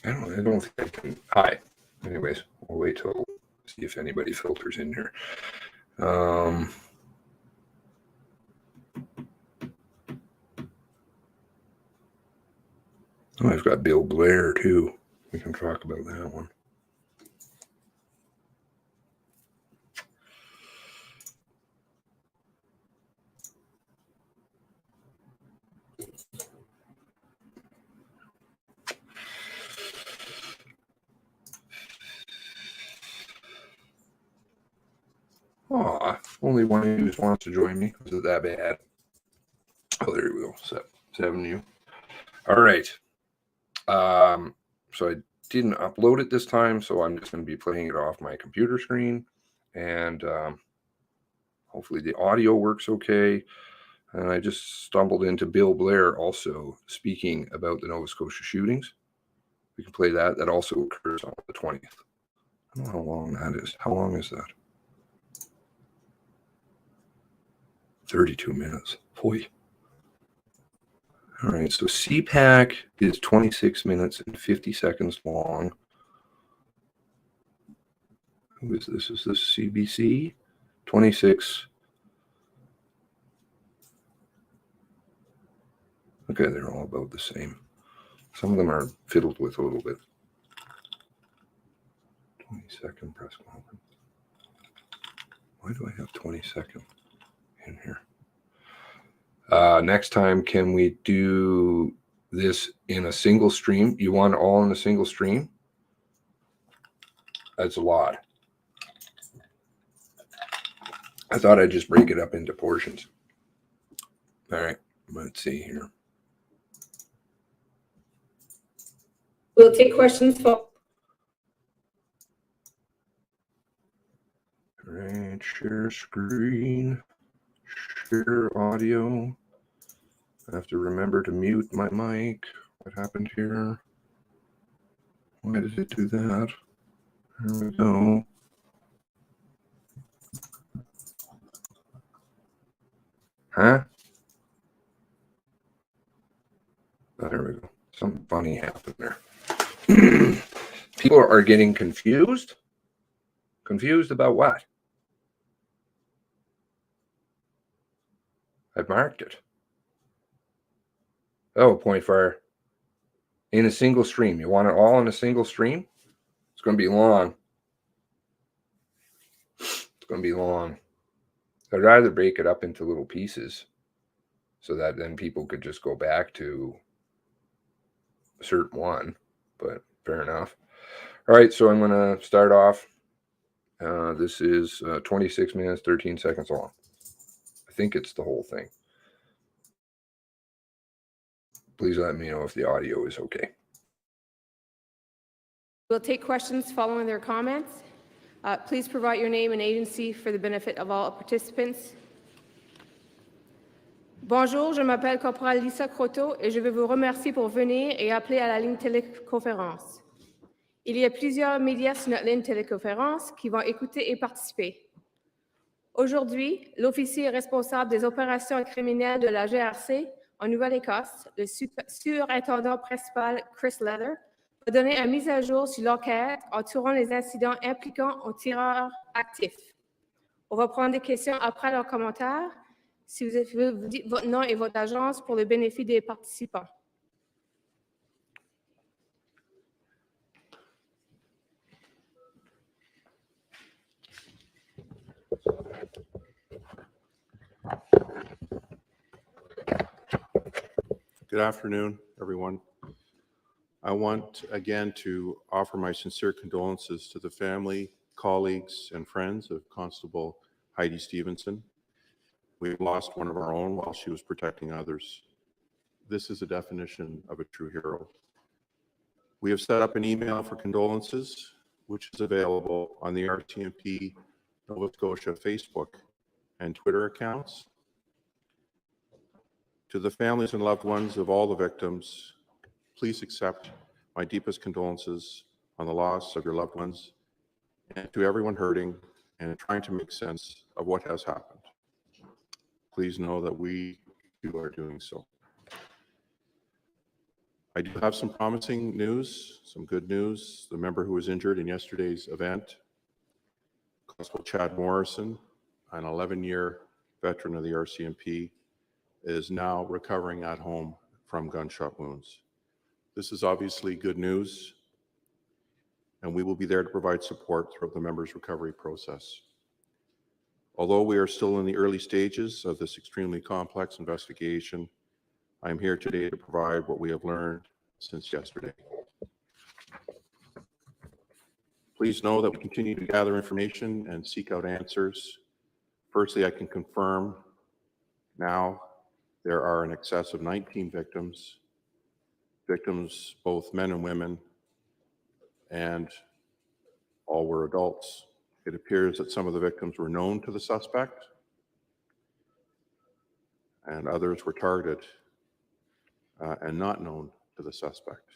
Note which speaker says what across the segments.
Speaker 1: I don't think I can. Hi. Anyways, we'll wait till see if anybody filters in here. Oh, I've got Bill Blair too. We can talk about that one. Aw, only one of you wants to join me. Was it that bad? Oh, there we go. Seven you. All right. So I didn't upload it this time, so I'm just going to be playing it off my computer screen, and hopefully the audio works okay. And I just stumbled into Bill Blair also speaking about the Nova Scotia shootings. We can play that. That also occurs on the 20th. I don't know how long that is. How long is that? 32 minutes. Boy. All right, so CPAC is 26 minutes and 50 seconds long. Who is this? Is this CBC? 26. Okay, they're all about the same. Some of them are fiddled with a little bit. 20-second press conference. Why do I have 20-second in here? Next time, can we do this in a single stream? You want it all in a single stream? That's a lot. I thought I'd just break it up into portions. All right, let's see here.
Speaker 2: We'll take questions for.
Speaker 1: All right, share screen, share audio. I have to remember to mute my mic. What happened here? Why did it do that? There we go. Huh? Oh, there we go. Something funny happened there. People are getting confused. Confused about what? I've marked it. Oh, point fire. In a single stream. You want it all in a single stream? It's going to be long. It's going to be long. I'd rather break it up into little pieces so that then people could just go back to a certain one, but fair enough. All right, so I'm going to start off. This is 26 minutes, 13 seconds long. I think it's the whole thing. Please let me know if the audio is okay.
Speaker 2: We'll take questions following their comments. Please provide your name and agency for the benefit of all participants. Bonjour, je m'appelle Corporal Lisa Croteau et je veux vous remercier pour venir et appeler à la ligne téléconférence. Il y a plusieurs médias sur notre ligne téléconférence qui vont écouter et participer. Aujourd'hui, l'officier responsable des opérations criminelles de la GRC en Nouvelle-Écosse, le surintendant principal Chris Leather, va donner une mise à jour sur l'enquête entourant les incidents impliquant un tireur actif. On va prendre des questions après leurs commentaires. Si vous dites votre nom et votre agence pour le bénéfice des participants.
Speaker 3: Good afternoon, everyone. I want again to offer my sincere condolences to the family, colleagues, and friends of Constable Heidi Stevenson. We've lost one of our own while she was protecting others. This is a definition of a true hero. We have set up an email for condolences, which is available on the Rcmp Nova Scotia Facebook and Twitter accounts. To the families and loved ones of all the victims, please accept my deepest condolences on the loss of your loved ones, and to everyone hurting and trying to make sense of what has happened. Please know that we too are doing so. I do have some promising news, some good news. The member who was injured in yesterday's event, Constable Chad Morrison, an 11-year veteran of the RCMP, is now recovering at home from gunshot wounds. This is obviously good news, and we will be there to provide support throughout the member's recovery process. Although we are still in the early stages of this extremely complex investigation, I am here today to provide what we have learned since yesterday. Please know that we continue to gather information and seek out answers. Firstly, I can confirm now there are in excess of 19 victims, both men and women, and all were adults. It appears that some of the victims were known to the suspect and others were targeted and not known to the suspect.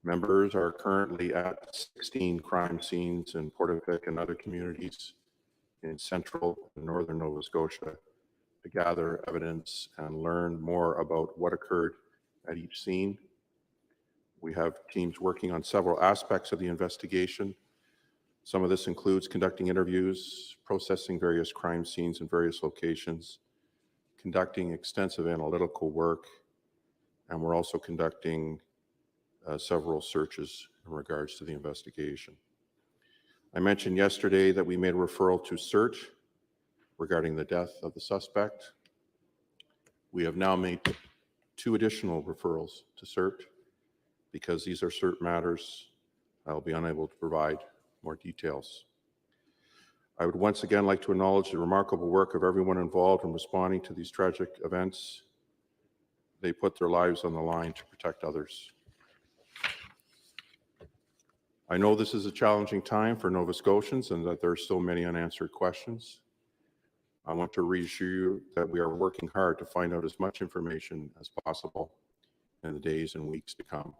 Speaker 3: Members are currently at 16 crime scenes in Portapique and other communities in central and northern Nova Scotia to gather evidence and learn more about what occurred at each scene. We have teams working on several aspects of the investigation. Some of this includes conducting interviews, processing various crime scenes in various locations, conducting extensive analytical work, and we're also conducting several searches in regards to the investigation. I mentioned yesterday that we made a referral to CERT regarding the death of the suspect. We have now made 2 additional referrals to CERT. Because these are CERT matters, I will be unable to provide more details. I would once again like to acknowledge the remarkable work of everyone involved in responding to these tragic events. They put their lives on the line to protect others. I know this is a challenging time for Nova Scotians and that there are still many unanswered questions. I want to reassure you that we are working hard to find out as much information as possible in the days and weeks to come.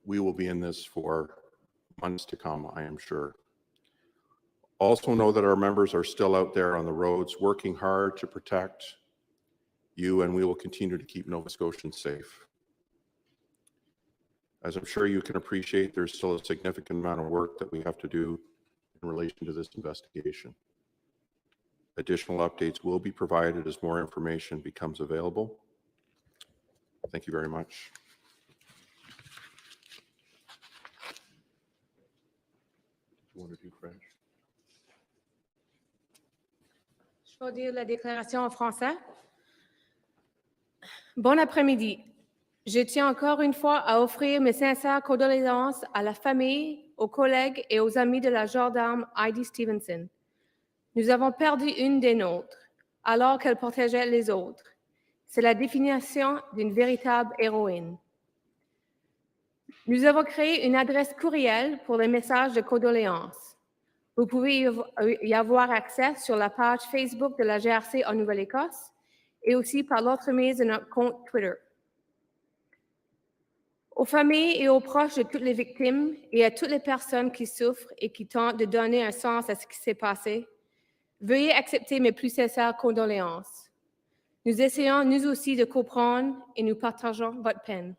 Speaker 3: We will be in this for months to come, I am sure. Also know that our members are still out there on the roads working hard to protect you, and we will continue to keep Nova Scotians safe. As I'm sure you can appreciate, there's still a significant amount of work that we have to do in relation to this investigation. Additional updates will be provided as more information becomes available. Thank you very much. You want to do French?
Speaker 2: Je vais dire la déclaration en français. Bon après-midi. Je tiens encore une fois à offrir mes sincères condoléances à la famille, aux collègues et aux amis de la gendarme Heidi Stevenson. Nous avons perdu une des nôtres, alors qu'elle protégeait les autres. C'est la définition d'une véritable héroïne. Nous avons créé une adresse courriel pour les messages de condoléances. Vous pouvez y avoir accès sur la page Facebook de la GRC en Nouvelle-Écosse et aussi par l'entremise de notre compte Twitter. Aux familles et aux proches de toutes les victimes et à toutes les personnes qui souffrent et qui tentent de donner un sens à ce qui s'est passé, veuillez accepter mes plus sincères condoléances. Nous essayons, nous aussi, de comprendre et nous partageons votre peine.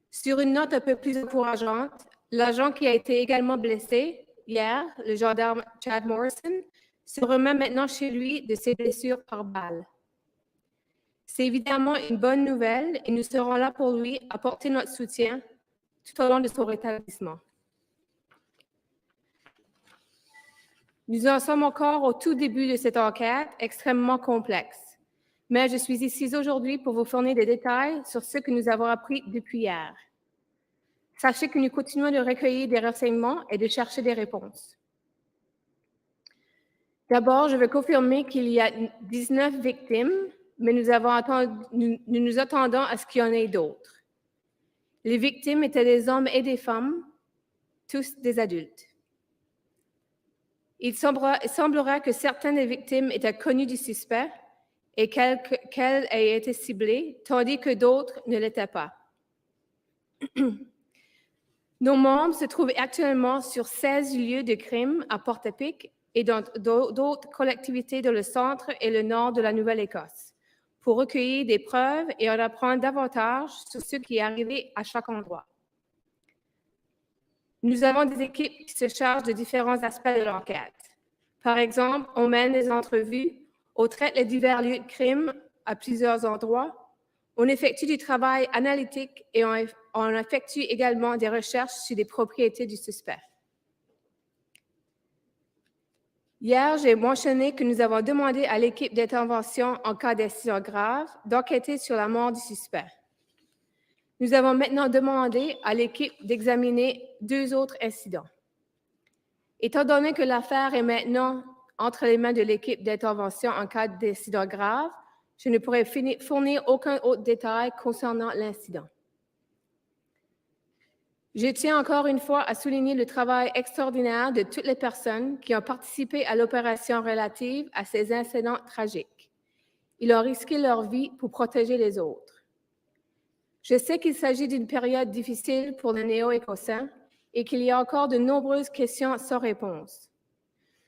Speaker 2: Sur une note un peu plus encourageante, l'agent qui a été également blessé hier, le gendarme Chad Morrison, se remet maintenant chez lui de ses blessures par balle. C'est évidemment une bonne nouvelle et nous serons là pour lui apporter notre soutien tout au long de son rétablissement. Nous en sommes encore au tout début de cette enquête extrêmement complexe, mais je suis ici aujourd'hui pour vous fournir des détails sur ce que nous avons appris depuis hier. Sachez que nous continuons de recueillir des renseignements et de chercher des réponses. D'abord, je veux confirmer qu'il y a 19 victimes, mais nous nous attendons à ce qu'il y en ait d'autres. Les victimes étaient des hommes et des femmes, tous des adultes. Il semblerait que certaines des victimes étaient connues du suspect et qu'elles aient été ciblées, tandis que d'autres ne l'étaient pas. Nos membres se trouvent actuellement sur 16 lieux de crime à Portapique et dans d'autres collectivités dans le centre et le nord de la Nouvelle-Écosse, pour recueillir des preuves et en apprendre davantage sur ce qui est arrivé à chaque endroit. Nous avons des équipes qui se chargent de différents aspects de l'enquête. Par exemple, on mène des entrevues, on traite les divers lieux de crime à plusieurs endroits, on effectue du travail analytique et on effectue également des recherches sur les propriétés du suspect. Hier, j'ai mentionné que nous avons demandé à l'équipe d'intervention en cas d'incident grave d'enquêter sur la mort du suspect. Nous avons maintenant demandé à l'équipe d'examiner 2 autres incidents. Étant donné que l'affaire est maintenant entre les mains de l'équipe d'intervention en cas d'incident grave, je ne pourrai fournir aucun autre détail concernant l'incident. Je tiens encore une fois à souligner le travail extraordinaire de toutes les personnes qui ont participé à l'opération relative à ces incidents tragiques. Ils ont risqué leur vie pour protéger les autres. Je sais qu'il s'agit d'une période difficile pour les Néo-Écossais et qu'il y a encore de nombreuses questions sans réponse.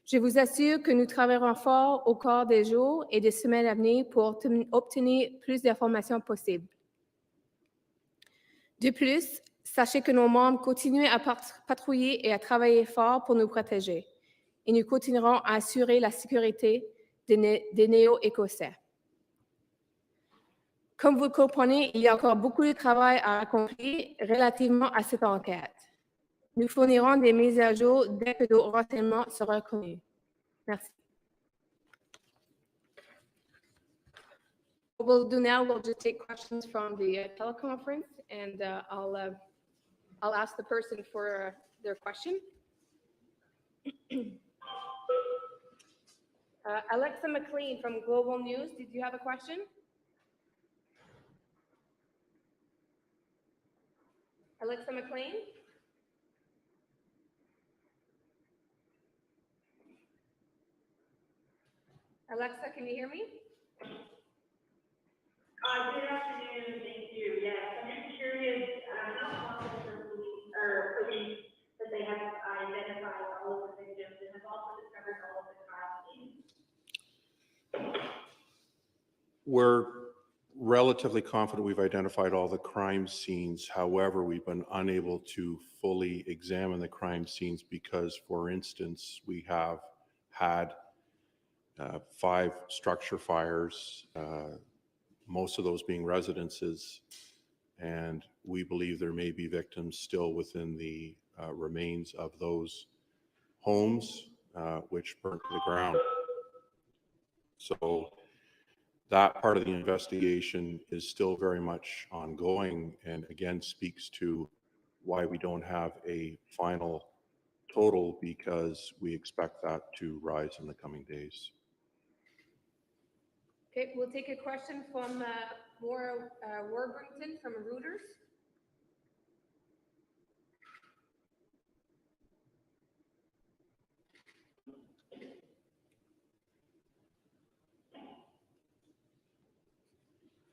Speaker 2: Je vous assure que nous travaillerons fort au cours des jours et des semaines à venir pour obtenir plus d'informations possibles. De plus, sachez que nos membres continuent à patrouiller et à travailler fort pour nous protéger, et nous continuerons à assurer la sécurité des Néo-Écossais. Comme vous le comprenez, il y a encore beaucoup de travail à accomplir relativement à cette enquête. Nous fournirons des mises à jour dès que nos renseignements seront connus. Merci. What we'll do now, we'll just take questions from the teleconference, and I'll ask the person for their question. Alexa McLean from Global News, did you have a question? Alexa McLean? Alexa, can you hear me?
Speaker 4: Good afternoon, thank you. Yes, I'm just curious how confident are police that they have identified all of the victims and have also discovered all of the crime scenes?
Speaker 3: We're relatively confident we've identified all the crime scenes. However, we've been unable to fully examine the crime scenes because, for instance, we have had 5 structure fires, most of those being residences, and we believe there may be victims still within the remains of those homes which burnt to the ground. So that part of the investigation is still very much ongoing, and again speaks to why we don't have a final total, because we expect that to rise in the coming days.
Speaker 2: Okay, we'll take a question from Maura Warburton from Reuters.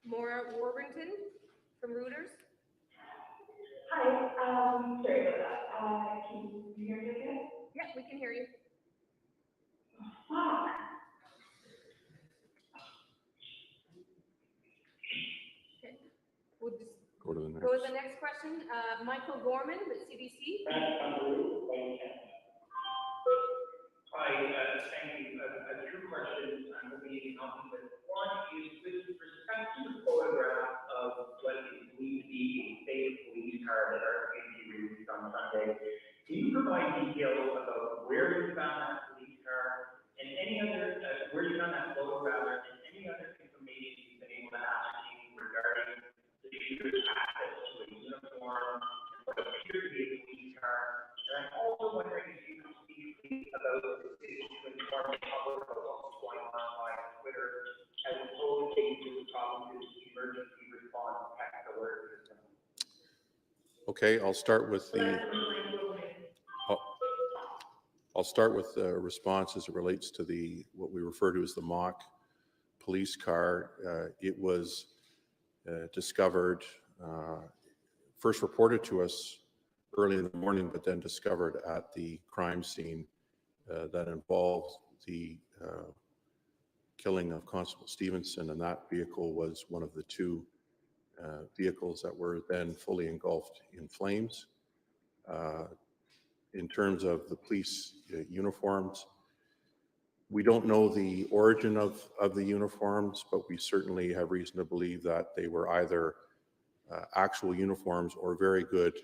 Speaker 2: Maura Warburton from Reuters.
Speaker 4: Hi, sorry about that. Can you hear me okay?
Speaker 2: Yeah, we can hear you.
Speaker 4: Fuck.
Speaker 2: Okay. We'll just
Speaker 3: Go to the next.
Speaker 2: go to the next question. Michael Gorman with CBC.
Speaker 5: Hi, thank you. Two questions I'm hoping you can help me with. One is with respect to the photograph of what is believed to be a fake police car that Rcmp released on Sunday. Can you provide details about where you found that police car and any other, where you found that photo rather, and any other information you've been able to ascertain regarding the shooter's access to a uniform and what appeared to be a police car? And I'm also wondering if you could speak about the decision to inform the public about what's going on Twitter, as opposed to using Province's emergency response text alert system.
Speaker 3: Okay, I'll start with the response as it relates to what we refer to as the mock police car. It was discovered, first reported to us early in the morning, but then discovered at the crime scene that involved the killing of Constable Stevenson, and that vehicle was one of the two vehicles that were then fully engulfed in flames. In terms of the police uniforms, we don't know the origin of the uniforms, but we certainly have reason to believe that they were either actual uniforms or very good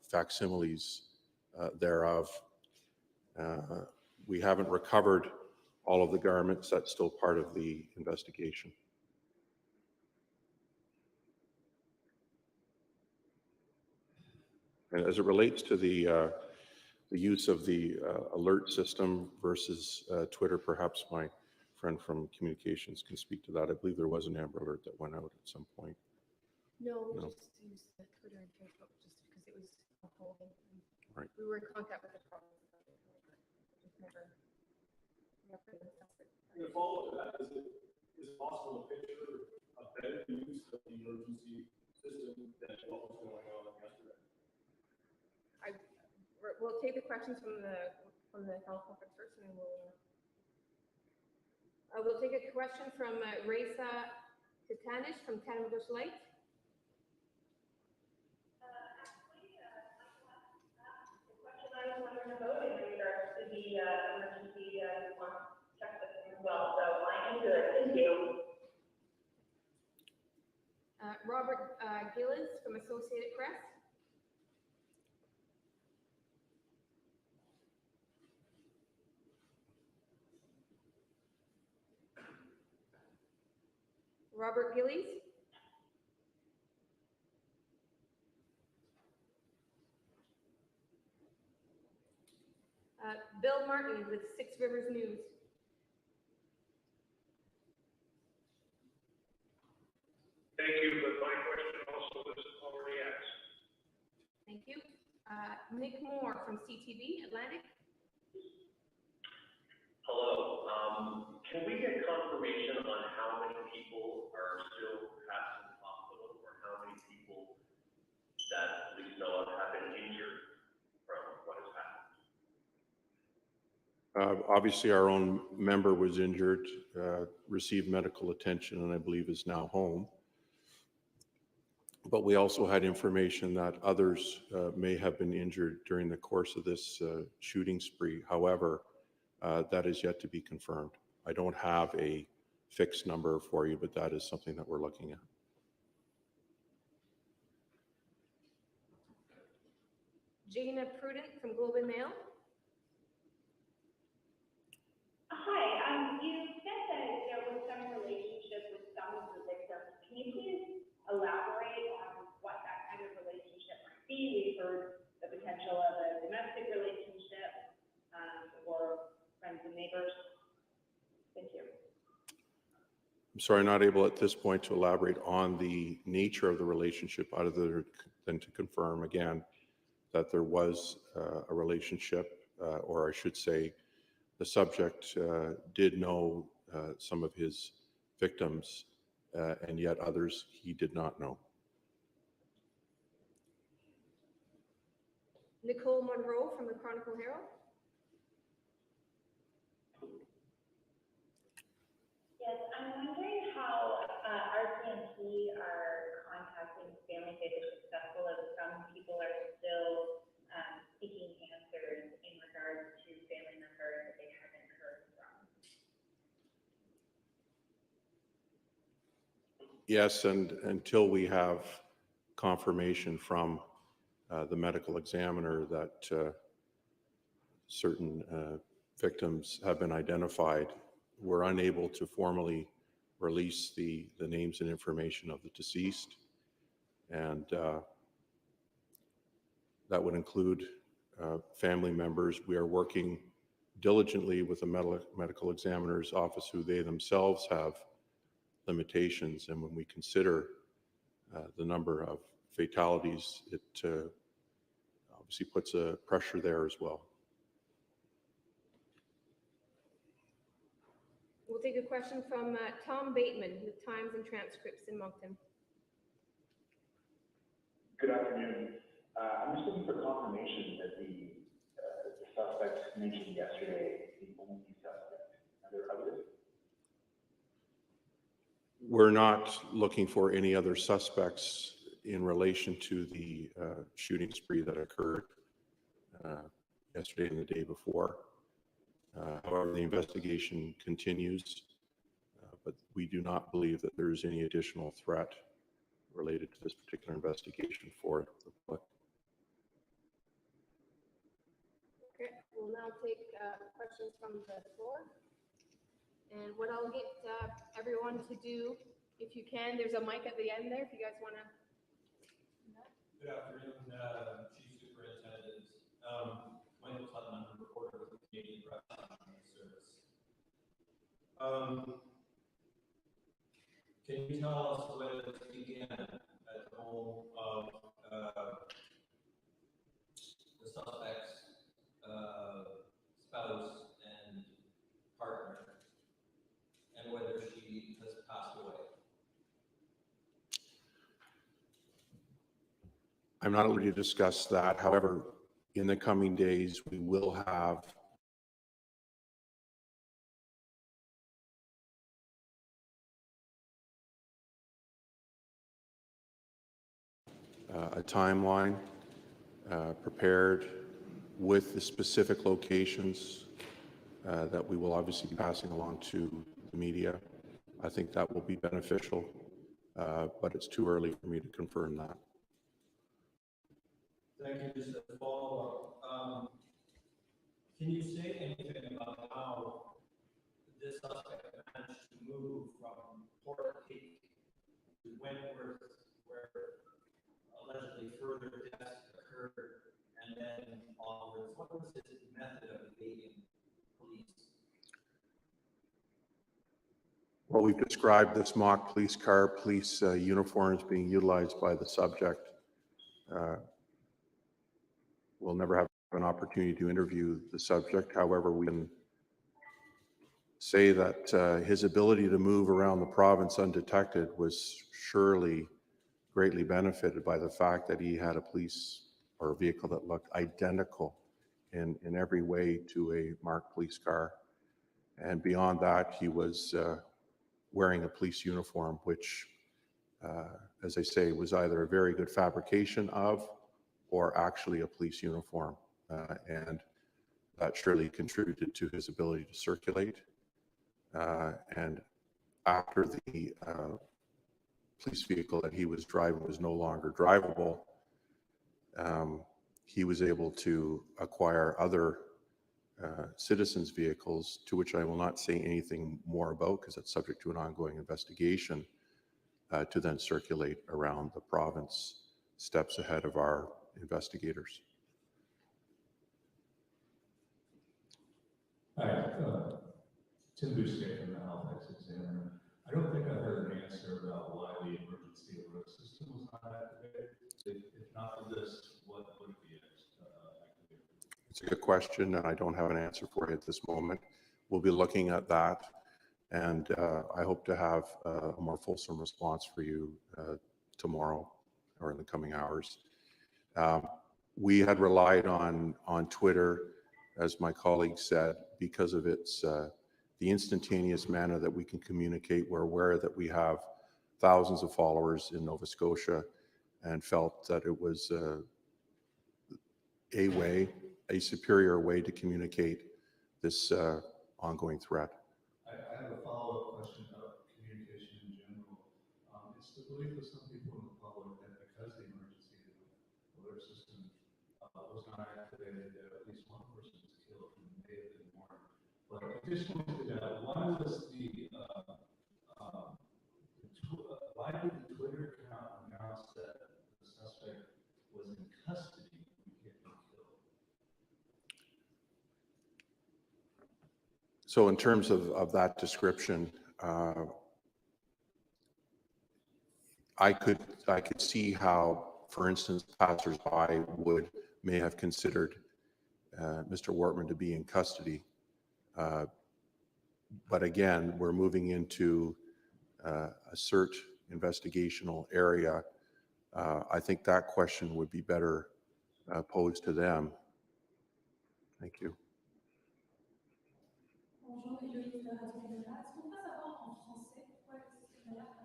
Speaker 3: facsimiles thereof. We haven't recovered all of the garments. That's still part of the investigation. And as it relates to the use of the alert system versus Twitter, perhaps my friend from communications can speak to that. I believe there was an Amber Alert that went out at some point.
Speaker 2: No, we
Speaker 3: No.
Speaker 2: just used the Twitter and Facebook just because it was unfolding.
Speaker 3: Right.
Speaker 2: We were in contact with the province about it. Just never been discussed it.
Speaker 6: To follow to that, is it possible to picture a better use of the emergency system than what was going on yesterday?
Speaker 2: We'll take the questions from the teleconference first, and then we'll take a question from Raisa Titanish from Canada Light.
Speaker 4: The question I was wondering about in regards to the emergency response check system as well, so I am good, thank you.
Speaker 2: Robert Gillis from Associated Press. Robert Gillies. Bill Martin with Six Rivers News.
Speaker 5: Thank you, but my question also was already asked.
Speaker 2: Thank you. Nick Moore from CTV Atlantic.
Speaker 7: Hello. Can we get confirmation on how many people are still perhaps in the hospital, or how many people that police know of have been injured from what has happened?
Speaker 3: Obviously, our own member was injured, received medical attention, and I believe is now home. But we also had information that others may have been injured during the course of this shooting spree. However, that is yet to be confirmed. I don't have a fixed number for you, but that is something that we're looking at.
Speaker 2: Jana Prudent from Globe and Mail.
Speaker 4: Hi, you said that there was some relationship with some of the victims. Can you please elaborate on what that kind of relationship might be? We've heard the potential of a domestic relationship or friends and neighbors. Thank you.
Speaker 3: I'm sorry, not able at this point to elaborate on the nature of the relationship other than to confirm again that there was a relationship, or I should say the subject did know some of his victims, and yet others he did not know.
Speaker 2: Nicole Monroe from the Chronicle Herald.
Speaker 4: Yes, I'm wondering how Rcmp are contacting families if they're successful, as some people are still seeking answers in regards to family members that they haven't heard from.
Speaker 3: Yes, and until we have confirmation from the medical examiner that certain victims have been identified, we're unable to formally release the names and information of the deceased. And that would include family members. We are working diligently with the medical examiner's office, who they themselves have limitations. And when we consider the number of fatalities, it obviously puts a pressure there as well.
Speaker 2: We'll take a question from Tom Bateman with Times and Transcripts in Moncton.
Speaker 8: Good afternoon. I'm just looking for confirmation that the suspect mentioned yesterday is the only suspect. Are there others?
Speaker 3: We're not looking for any other suspects in relation to the shooting spree that occurred yesterday and the day before. However, the investigation continues, but we do not believe that there is any additional threat related to this particular investigation for the public.
Speaker 2: Okay, we'll now take questions from the floor. And what I'll get everyone to do, if you can, there's a mic at the end there if you guys want to.
Speaker 6: Good afternoon, Chief Superintendent. Michael Tottenham, reporter with the Canadian Press Service. Can you tell us when this began at the home of the suspect's spouse and partner, and whether she has passed away?
Speaker 3: I'm not ready to discuss that. However, in the coming days, we will have a timeline prepared with the specific locations that we will obviously be passing along to the media. I think that will be beneficial, but it's too early for me to confirm that.
Speaker 6: Thank you. Just a follow-up. Can you say anything about how this suspect managed to move from Port Peak to Wentworth, where allegedly further deaths occurred, and then onwards? What was his method of evading police?
Speaker 3: Well, we've described this mock police car, police uniforms being utilized by the subject. We'll never have an opportunity to interview the subject. However, we can say that his ability to move around the province undetected was surely greatly benefited by the fact that he had a police or a vehicle that looked identical in every way to a marked police car. And beyond that, he was wearing a police uniform, which, as I say, was either a very good fabrication of or actually a police uniform. And that surely contributed to his ability to circulate. And after the police vehicle that he was driving was no longer drivable, he was able to acquire other citizens' vehicles, to which I will not say anything more about because it's subject to an ongoing investigation, to then circulate around the province, steps ahead of our investigators.
Speaker 6: Hi, Tim Bousquet from the Halifax Examiner. I don't think I heard an answer about why the emergency alert system was not activated. If not for this, what would it be activated?
Speaker 3: It's a good question, and I don't have an answer for you at this moment. We'll be looking at that, and I hope to have a more fulsome response for you tomorrow or in the coming hours. We had relied on Twitter, as my colleague said, because of its the instantaneous manner that we can communicate. We're aware that we have thousands of followers in Nova Scotia and felt that it was a superior way to communicate this ongoing threat.
Speaker 6: I have a follow-up question about communication in general. It's the belief of some people in the public that because the emergency alert system was not activated, that at least one person was killed and may have been more. But additionally to that, why did the Twitter account announce that the suspect was in custody when he had been killed?
Speaker 3: So in terms of that description, I could see how, for instance, passersby may have considered Mr. Wortman to be in custody. But again, we're moving into a search investigational area. I think that question would be better posed to them. Thank you.
Speaker 9: Bonjour, Heidi de Radio-Canada. Est-ce qu'on peut savoir en français pourquoi est-ce que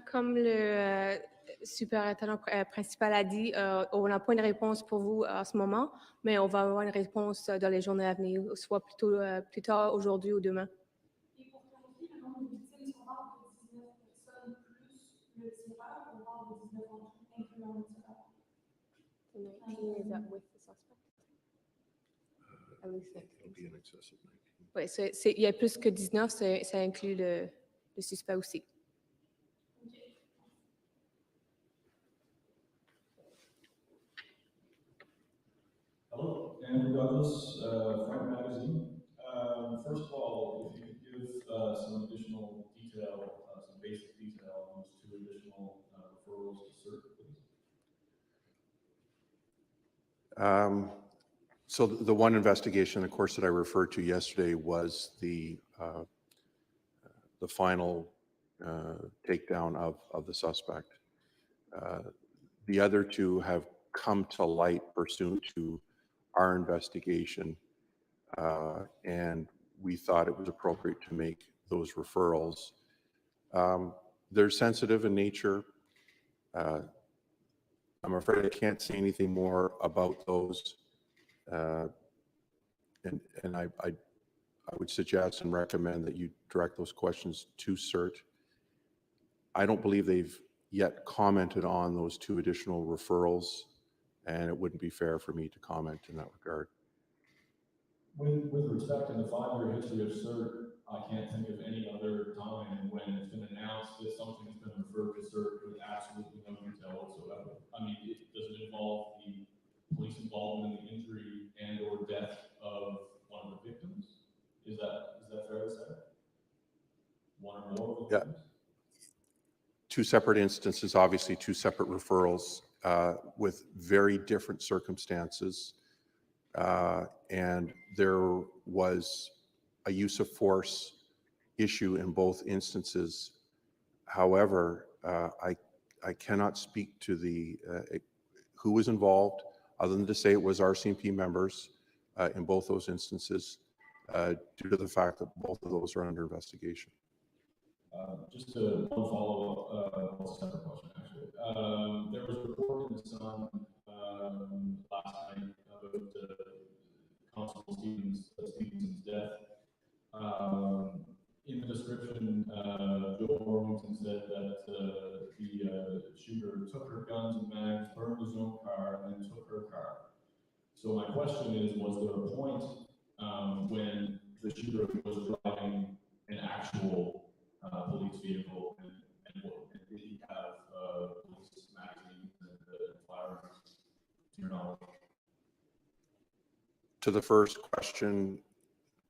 Speaker 2: Comme le superintendant principal a dit, on n'a pas une réponse pour vous à ce moment, mais on va avoir une réponse dans les journées à venir, soit plutôt plus tard aujourd'hui ou demain.
Speaker 9: Et pour clarifier, le nombre de victimes, est-ce qu'on parle de 19 personnes plus le tireur ou on parle de 19 en tout, incluant le tireur?
Speaker 2: Is that with the suspect? At least 19.
Speaker 3: It'll be in excess of 19.
Speaker 2: Oui, il y a plus que 19, ça inclut le suspect aussi.
Speaker 10: Hello, Andrew Douglas, Front Magazine. First of all, if you could give some additional detail, some basic detail on those 2 additional referrals to CERT, please.
Speaker 3: So the one investigation, of course, that I referred to yesterday was the final takedown of the suspect. The other 2 have come to light pursuant to our investigation, and we thought it was appropriate to make those referrals. They're sensitive in nature. I'm afraid I can't say anything more about those. And I would suggest and recommend that you direct those questions to CERT. I don't believe they've yet commented on those 2 additional referrals, and it wouldn't be fair for me to comment in that regard.
Speaker 10: With respect to the 5-year history of CERT, I can't think of any other time when it's been announced that something's been referred to CERT with absolutely no detail whatsoever. I mean, does it involve the police involvement in the injury and or death of one of the victims? Is that fair to say? One or more of the victims?
Speaker 3: 2 separate instances, obviously 2 separate referrals with very different circumstances. And there was a use of force issue in both instances. However, I cannot speak to the who was involved, other than to say it was Rcmp members in both those instances, due to the fact that both of those are under investigation.
Speaker 10: Just one follow-up, well, separate question actually. There was a report in the Sun last night about Constable Stevenson's death. In the description, Joe Ormington said that the shooter took her guns and mags, burned his own car, and then took her car. So my question is, was there a point when the shooter was driving an actual police vehicle, and did he have police magazines and firearms, to your knowledge?
Speaker 3: To the first question,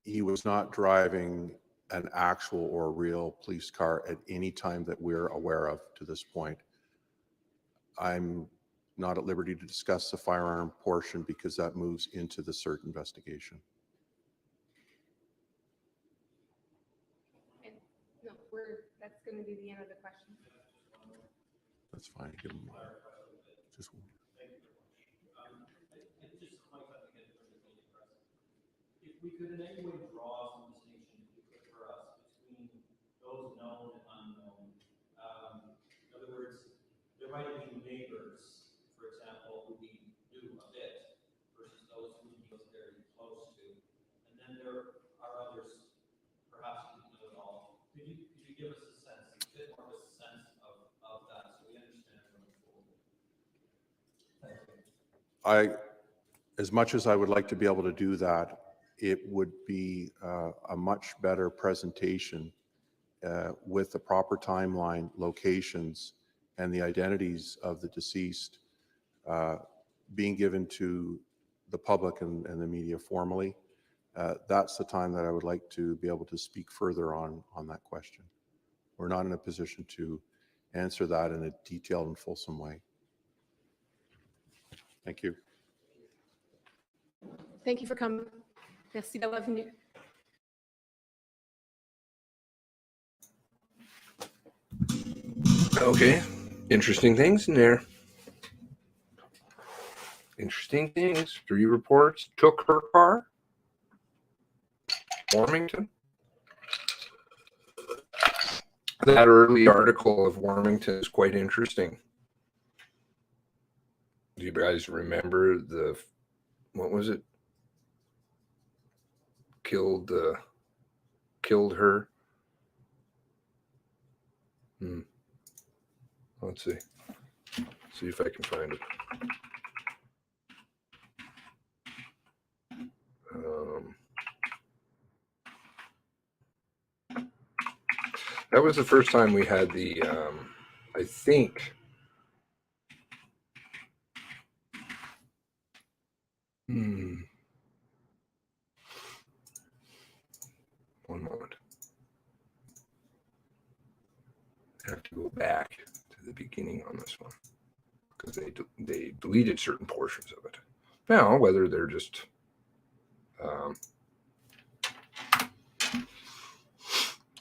Speaker 3: he was not driving an actual or real police car at any time that we're aware of to this point. I'm not at liberty to discuss the firearm portion because that moves into the CERT investigation.
Speaker 2: No, that's going to be the end of the question.
Speaker 3: That's fine. Give him just one.
Speaker 6: If we could in any way draw some distinction, if you could, for us, between those known and unknown. In other words, there might be neighbors, for example, who we knew a bit, versus those who we was very close to. And then there are others, perhaps we didn't know at all. Could you give us a sense, a bit more of a sense of that, so we understand going forward? Thank you.
Speaker 3: As much as I would like to be able to do that, it would be a much better presentation with the proper timeline, locations, and the identities of the deceased being given to the public and the media formally. That's the time that I would like to be able to speak further on that question. We're not in a position to answer that in a detailed and fulsome way. Thank you.
Speaker 2: Thank you for coming. Merci d'avoir venu.
Speaker 1: Okay, interesting things in there. Interesting things. 3 reports. Took her car. Warmington. That early article of Warmington is quite interesting. Do you guys remember what was it? Killed her. Let's see. See if I can find it. That was the first time we had the, I think, one moment. I have to go back to the beginning on this one because they deleted certain portions of it. Now, whether they're just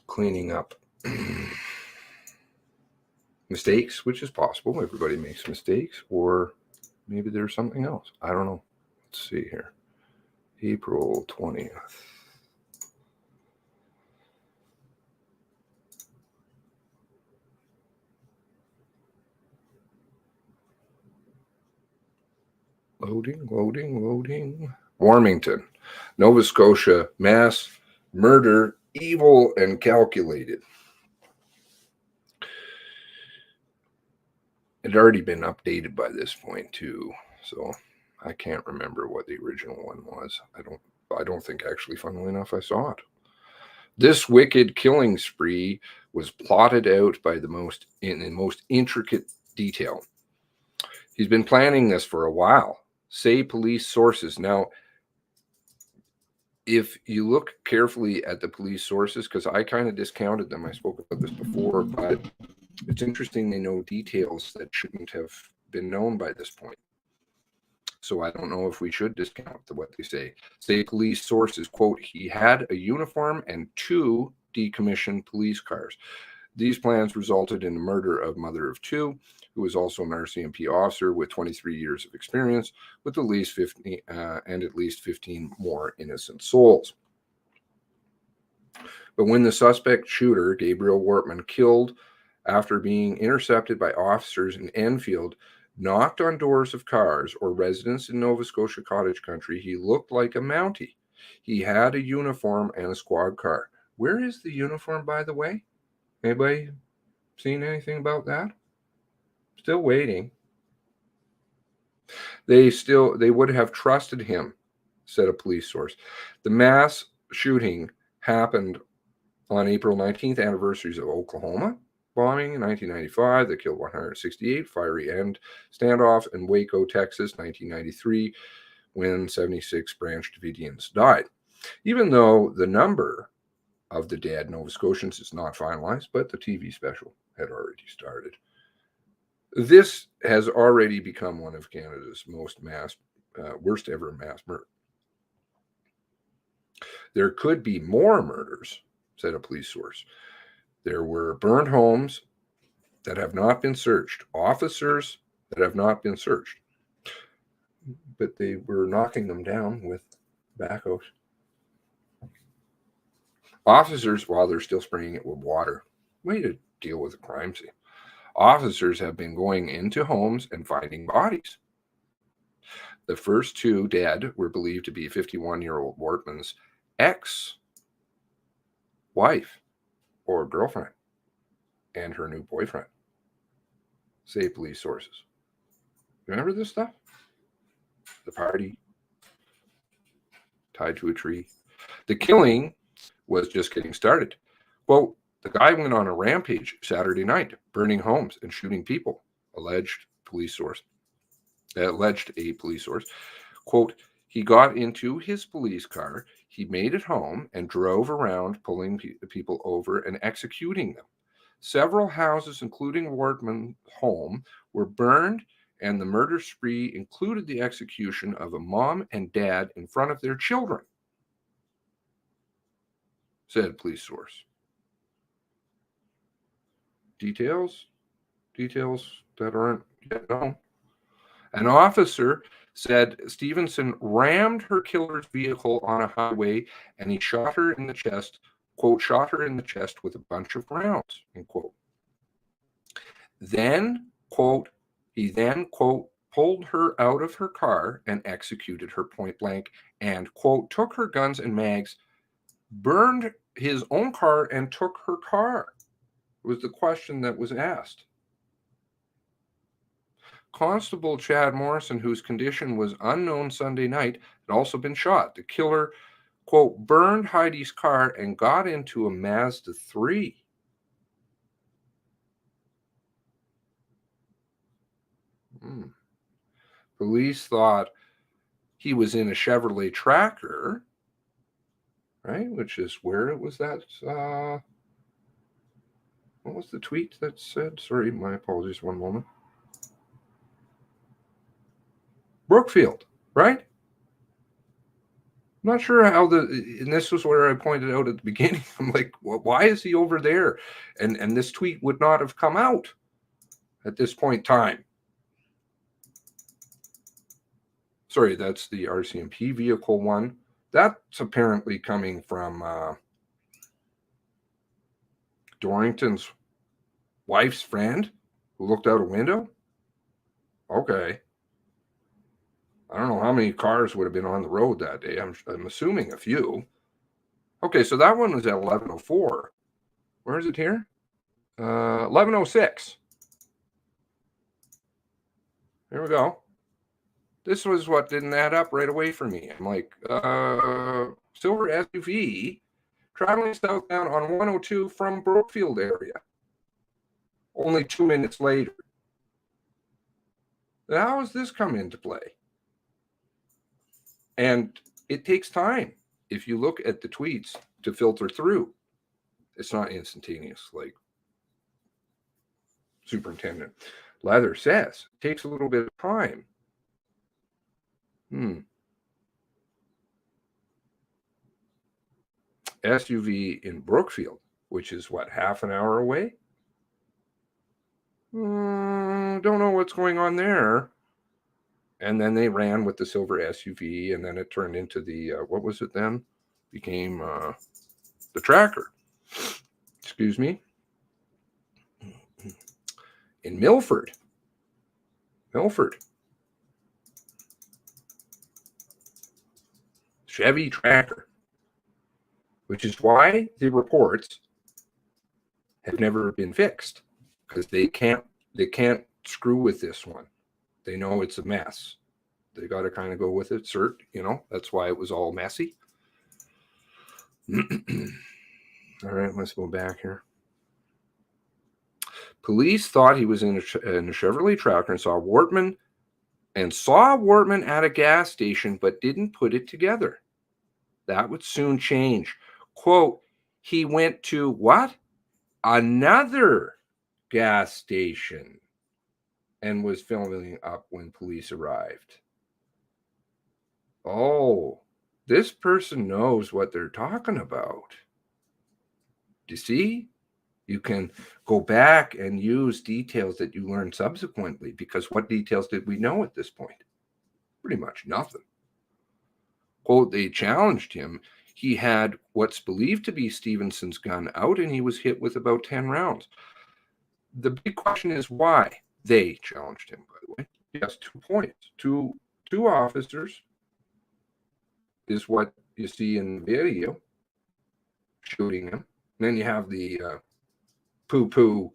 Speaker 1: cleaning up mistakes, which is possible. Everybody makes mistakes, or maybe there's something else. I don't know. Let's see here. April 20th. Loading. Warmington, Nova Scotia, mass murder, evil and calculated. It had already been updated by this point too, so I can't remember what the original one was. I don't think actually, funnily enough, I saw it. This wicked killing spree was plotted out by in the most intricate detail. He's been planning this for a while, say police sources. Now, if you look carefully at the police sources, because I kind of discounted them, I spoke about this before, but it's interesting they know details that shouldn't have been known by this point. So I don't know if we should discount what they say. Say police sources, quote, he had a uniform and 2 decommissioned police cars. These plans resulted in the murder of mother of 2, who was also an Rcmp officer with 23 years of experience, with at least 15 more innocent souls. But when the suspect shooter, Gabriel Wortman, killed after being intercepted by officers in Enfield, knocked on doors of cars or residents in Nova Scotia cottage country, he looked like a Mountie. He had a uniform and a squad car. Where is the uniform, by the way? Anybody seen anything about that? Still waiting. They would have trusted him, said a police source. The mass shooting happened on April 19th, anniversaries of Oklahoma bombing in 1995 that killed 168, fiery end standoff in Waco, Texas, 1993, when 76 Branch Davidians died. Even though the number of the dead Nova Scotians is not finalized, but the TV special had already started. This has already become one of Canada's worst ever mass murder. There could be more murders, said a police source. There were burned homes that have not been searched, officers that have not been searched, but they were knocking them down with backhoes. Officers, while they're still spraying it with water, way to deal with a crime scene. Officers have been going into homes and finding bodies. The first 2 dead were believed to be 51-year-old Wortman's ex-wife or girlfriend and her new boyfriend, say police sources. Remember this stuff? The party tied to a tree. The killing was just getting started. Quote, the guy went on a rampage Saturday night, burning homes and shooting people, alleged a police source. Quote, he got into his police car, he made it home and drove around pulling people over and executing them. Several houses, including Wortman's home, were burned, and the murder spree included the execution of a mom and dad in front of their children, said a police source. Details that aren't yet known. An officer said Stevenson rammed her killer's vehicle on a highway and he shot her in the chest, quote, shot her in the chest with a bunch of rounds, end quote. Then, quote, he then, quote, pulled her out of her car and executed her point blank and, quote, took her guns and mags, burned his own car and took her car, was the question that was asked. Constable Chad Morrison, whose condition was unknown Sunday night, had also been shot. The killer, quote, burned Heidi's car and got into a Mazda 3. Police thought he was in a Chevrolet Tracker, right? Which is where it was that, what was the tweet that said? Sorry, my apologies, one moment. Brookfield, right? I'm not sure how and this was where I pointed out at the beginning. I'm like, well, why is he over there? And this tweet would not have come out at this point in time. Sorry, that's the RCMP vehicle one. That's apparently coming from Dorrington's wife's friend who looked out a window. Okay. I don't know how many cars would have been on the road that day. I'm assuming a few. Okay, so that one was at 11:04. Where is it here? 11:06. There we go. This was what didn't add up right away for me. I'm like, silver SUV traveling southbound on 102 from Brookfield area. Only 2 minutes later. Now, how has this come into play? And it takes time. If you look at the tweets to filter through, it's not instantaneous like Superintendent Leather says. It takes a little bit of time. SUV in Brookfield, which is what, half an hour away? Don't know what's going on there. And then they ran with the silver SUV, and then it turned into the, what was it then? Became the Tracker. Excuse me. In Milford. Chevy Tracker. Which is why the reports have never been fixed. Because they can't screw with this one. They know it's a mess. They got to kind of go with it, cert, that's why it was all messy. All right, let's go back here. Police thought he was in a Chevrolet Tracker and saw Wortman at a gas station, but didn't put it together. That would soon change. Quote, he went to what? Another gas station and was filming up when police arrived. Oh, this person knows what they're talking about. Do you see? You can go back and use details that you learned subsequently, because what details did we know at this point? Pretty much nothing. Quote, they challenged him. He had what's believed to be Stevenson's gun out, and he was hit with about 10 rounds. The big question is why they challenged him, by the way. Yes, 2 points. Two officers is what you see in the video shooting him. And then you have the poo-poo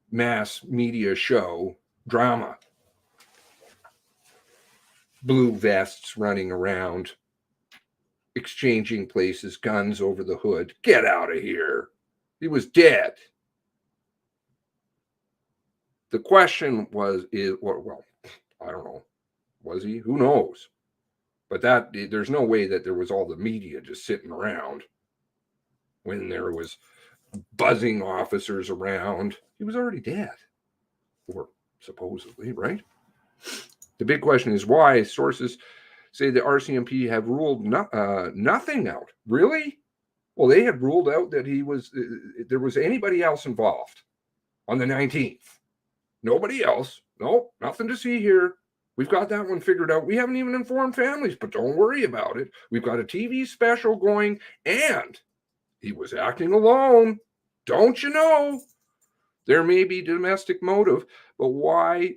Speaker 1: mass media show drama. Blue vests running around, exchanging places, guns over the hood. Get out of here. He was dead. The question was, well, I don't know. Was he? Who knows? But there's no way that there was all the media just sitting around when there was buzzing officers around. He was already dead, or supposedly, right? The big question is why. Sources say the RCMP have ruled nothing out. Really? Well, they had ruled out that there was anybody else involved on the 19th. Nobody else. Nope, nothing to see here. We've got that one figured out. We haven't even informed families, but don't worry about it. We've got a TV special going, and He was acting alone. Don't you know? There may be domestic motive, but why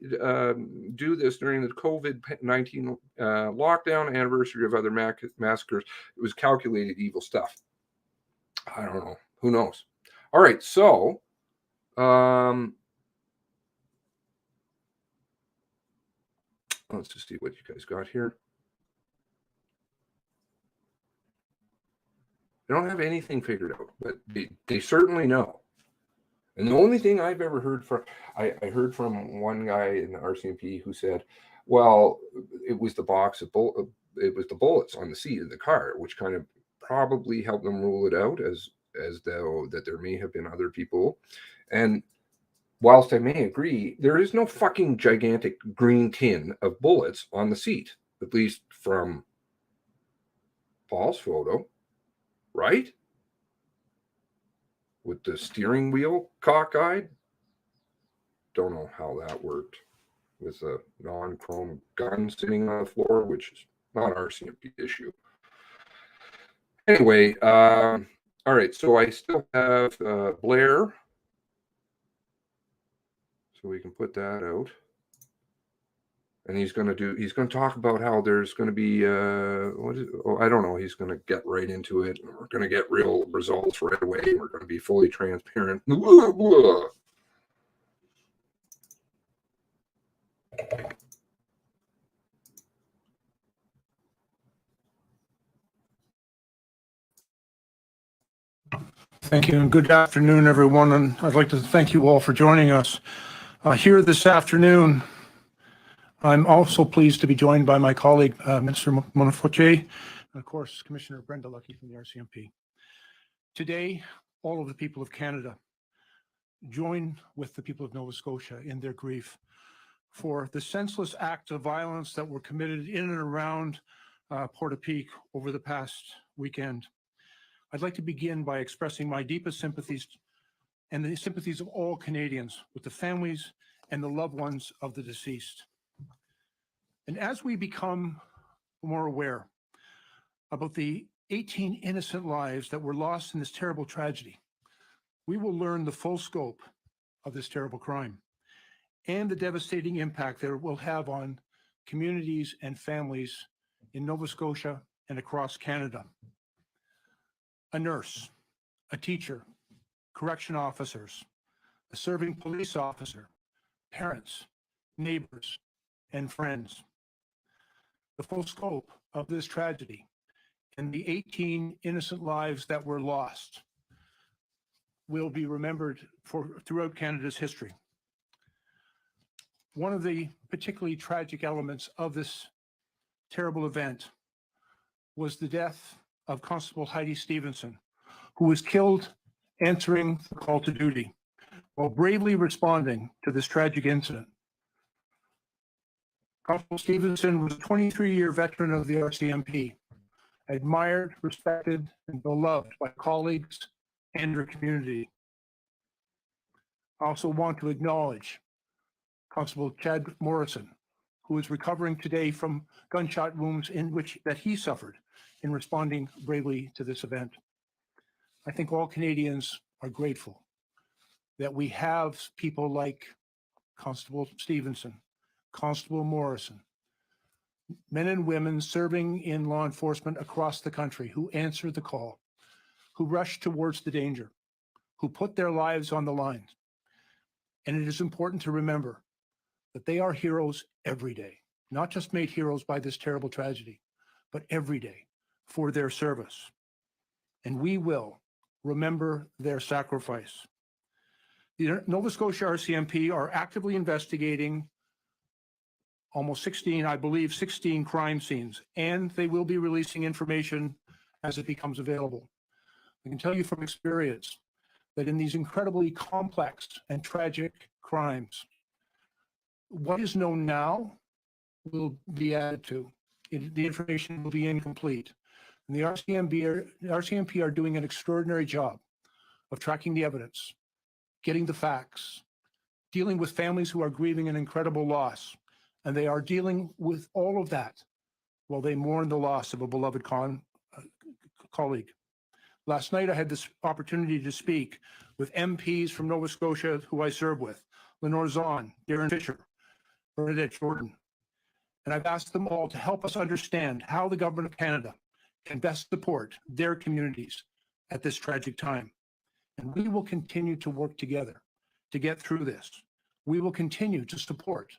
Speaker 1: do this during the COVID-19 lockdown anniversary of other massacres? It was calculated evil stuff. I don't know. Who knows? All right, so let's just see what you guys got here. They don't have anything figured out, but they certainly know. And the only thing I've ever heard from, I heard from one guy in the Rcmp who said, well, it was the box of it was the bullets on the seat of the car, which kind of probably helped them rule it out as though that there may have been other people. And whilst I may agree, there is no fucking gigantic green tin of bullets on the seat, at least from Paul's photo, right? With the steering wheel cockeyed. Don't know how that worked with a non-chrome gun sitting on the floor, which is not our Rcmp issue. Anyway, all right, so I still have Blair. So we can put that out. And he's going to talk about how there's going to be, I don't know. He's going to get right into it. And we're going to get real results right away. We're going to be fully transparent. Blah, blah.
Speaker 11: Thank you, and good afternoon, everyone. And I'd like to thank you all for joining us here this afternoon. I'm also pleased to be joined by my colleague, Minister Monafortier, and of course, Commissioner Brenda Lucky from the Rcmp. Today, all of the people of Canada join with the people of Nova Scotia in their grief for the senseless acts of violence that were committed in and around Portapique over the past weekend. I'd like to begin by expressing my deepest sympathies and the sympathies of all Canadians with the families and the loved ones of the deceased. And as we become more aware about the 18 innocent lives that were lost in this terrible tragedy, we will learn the full scope of this terrible crime and the devastating impact that it will have on communities and families in Nova Scotia and across Canada. A nurse, a teacher, correction officers, a serving police officer, parents, neighbors, and friends. The full scope of this tragedy and the 18 innocent lives that were lost will be remembered throughout Canada's history. One of the particularly tragic elements of this terrible event was the death of Constable Heidi Stevenson, who was killed answering the call to duty while bravely responding to this tragic incident. Constable Stevenson was a 23-year veteran of the Rcmp, admired, respected, and beloved by colleagues and her community. I also want to acknowledge Constable Chad Morrison, who is recovering today from gunshot wounds that he suffered in responding bravely to this event. I think all Canadians are grateful that we have people like Constable Stevenson, Constable Morrison, men and women serving in law enforcement across the country who answered the call, who rushed towards the danger, who put their lives on the line. And it is important to remember that they are heroes every day, not just made heroes by this terrible tragedy, but every day for their service. And we will remember their sacrifice. The Nova Scotia Rcmp are actively investigating almost 16 crime scenes, and they will be releasing information as it becomes available. I can tell you from experience that in these incredibly complex and tragic crimes, what is known now will be added to. The information will be incomplete. And the Rcmp are doing an extraordinary job of tracking the evidence, getting the facts, dealing with families who are grieving an incredible loss. And they are dealing with all of that while they mourn the loss of a beloved colleague. Last night, I had this opportunity to speak with MPs from Nova Scotia who I serve with, Lenore Zahn, Darren Fisher, Bernadette Jordan. And I've asked them all to help us understand how the government of Canada can best support their communities at this tragic time. And we will continue to work together to get through this. We will continue to support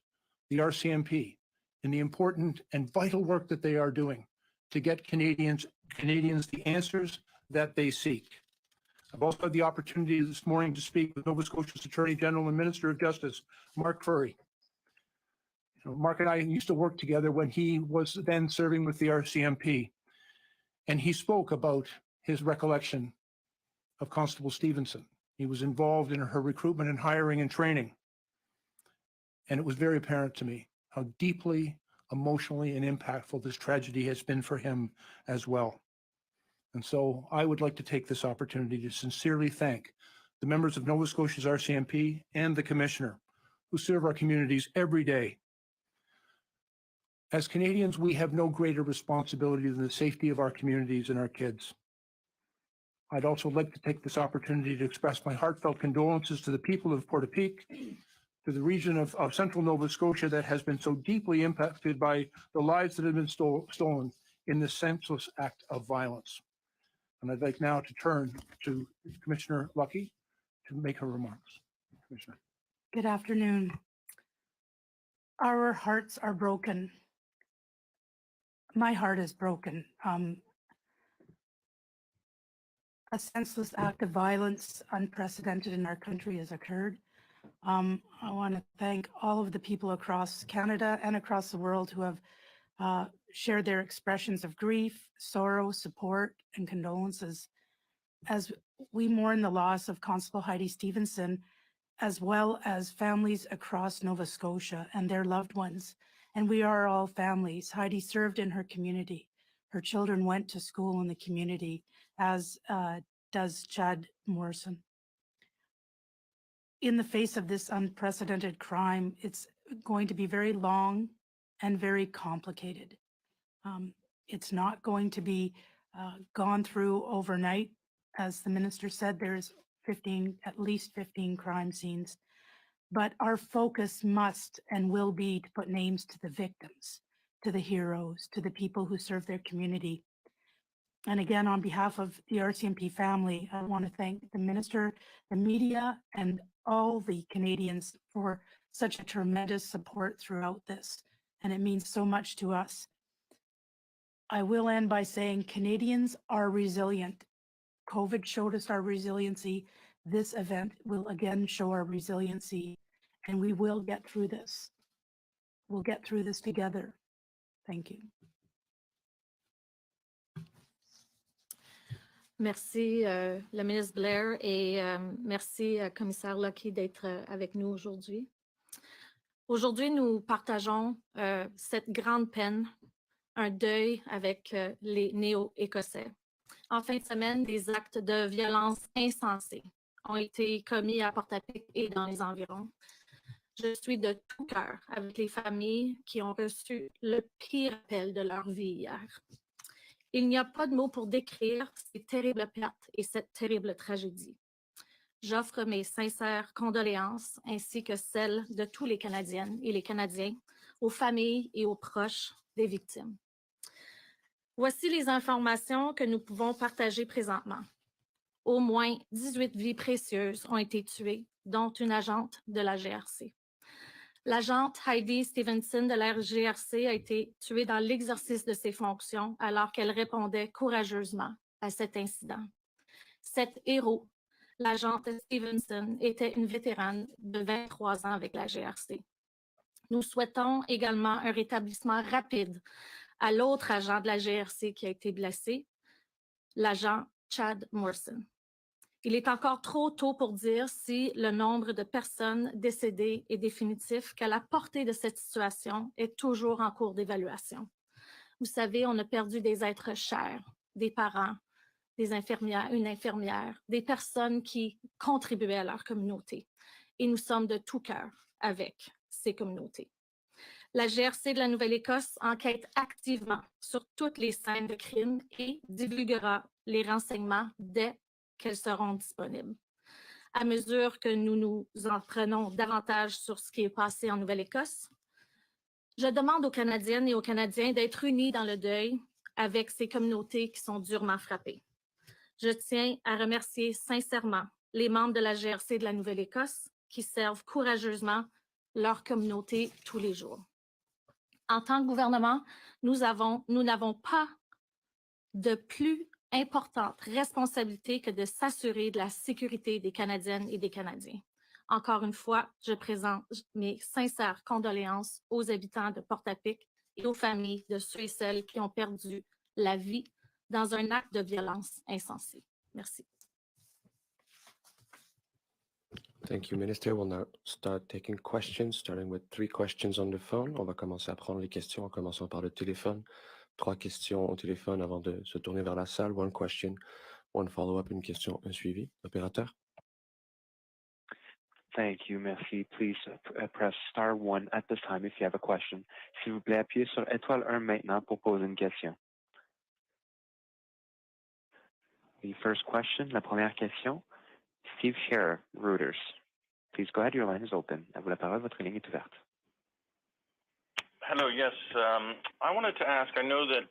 Speaker 11: the RCMP in the important and vital work that they are doing to get Canadians the answers that they seek. I've also had the opportunity this morning to speak with Nova Scotia's Attorney General and Minister of Justice, Mark Furry. Mark and I used to work together when he was then serving with the RCMP, and he spoke about his recollection of Constable Stevenson. He was involved in her recruitment and hiring and training, and it was very apparent to me how deeply, emotionally, and impactful this tragedy has been for him as well. And so I would like to take this opportunity to sincerely thank the members of Nova Scotia's RCMP and the Commissioner who serve our communities every day. As Canadians, we have no greater responsibility than the safety of our communities and our kids. I'd also like to take this opportunity to express my heartfelt condolences to the people of Portapique, to the region of central Nova Scotia that has been so deeply impacted by the lives that have been stolen in this senseless act of violence. And I'd like now to turn to Commissioner Lucky to make her remarks. Commissioner.
Speaker 12: Good afternoon. Our hearts are broken. My heart is broken. A senseless act of violence, unprecedented in our country, has occurred. I want to thank all of the people across Canada and across the world who have shared their expressions of grief, sorrow, support, and condolences as we mourn the loss of Constable Heidi Stevenson, as well as families across Nova Scotia and their loved ones. And we are all families. Heidi served in her community. Her children went to school in the community, as does Chad Morrison. In the face of this unprecedented crime, it's going to be very long and very complicated. It's not going to be gone through overnight. As the minister said, there's at least 15 crime scenes. But our focus must and will be to put names to the victims, to the heroes, to the people who serve their community. And again, on behalf of the RCMP family, I want to thank the minister, the media, and all the Canadians for such a tremendous support throughout this. And it means so much to us. I will end by saying Canadians are resilient. COVID showed us our resiliency. This event will again show our resiliency, and we will get through this. We'll get through this together. Thank you.
Speaker 13: Merci, le ministre Blair, et merci, commissaire Lucky, d'être avec nous aujourd'hui. Aujourd'hui, nous partageons cette grande peine, un deuil avec les Néo-Écossais. En fin de semaine, des actes de violence insensés ont été commis à Portapique et dans les environs. Je suis de tout cœur avec les familles qui ont reçu le pire appel de leur vie hier. Il n'y a pas de mots pour décrire ces terribles pertes et cette terrible tragédie. J'offre mes sincères condoléances ainsi que celles de tous les Canadiennes et les Canadiens aux familles et aux proches des victimes. Voici les informations que nous pouvons partager présentement. Au moins 18 vies précieuses ont été tuées, dont une agente de la GRC. L'agente Heidi Stevenson de la GRC a été tuée dans l'exercice de ses fonctions alors qu'elle répondait courageusement à cet incident. Cet héros, l'agente Stevenson, était une vétérane de 23 ans avec la GRC. Nous souhaitons également un rétablissement rapide à l'autre agent de la GRC qui a été blessé, l'agent Chad Morrison. Il est encore trop tôt pour dire si le nombre de personnes décédées est définitif, que la portée de cette situation est toujours en cours d'évaluation. Vous savez, on a perdu des êtres chers, des parents, des infirmières, une infirmière, des personnes qui contribuaient à leur communauté. Et nous sommes de tout cœur avec ces communautés. La GRC de la Nouvelle-Écosse enquête activement sur toutes les scènes de crime et divulguera les renseignements dès qu'elles seront disponibles. À mesure que nous nous en prenons davantage sur ce qui est passé en Nouvelle-Écosse, je demande aux Canadiennes et aux Canadiens d'être unis dans le deuil avec ces communautés qui sont durement frappées. Je tiens à remercier sincèrement les membres de la GRC de la Nouvelle-Écosse qui servent courageusement leur communauté tous les jours. En tant que gouvernement, nous n'avons pas de plus importante responsabilité que de s'assurer de la sécurité des Canadiennes et des Canadiens. Encore une fois, je présente mes sincères condoléances aux habitants de Portapique et aux familles de ceux et celles qui ont perdu la vie dans un acte de violence insensé. Merci.
Speaker 14: Thank you, Minister. We'll now start taking questions, starting with 3 questions on the phone. On va commencer à prendre les questions en commençant par le téléphone. 3 questions au téléphone avant de se tourner vers la salle. 1 question, 1 follow-up, une question, un suivi. Opérateur.
Speaker 15: Thank you, merci. Please press star 1 at this time if you have a question. S'il vous plaît, appuyez sur étoile 1 maintenant pour poser une question. The first question, la première question, Steve Scherer, Reuters. Please go ahead, your line is open. À vous la parole, votre ligne est ouverte.
Speaker 16: Hello, yes. I wanted to ask, I know that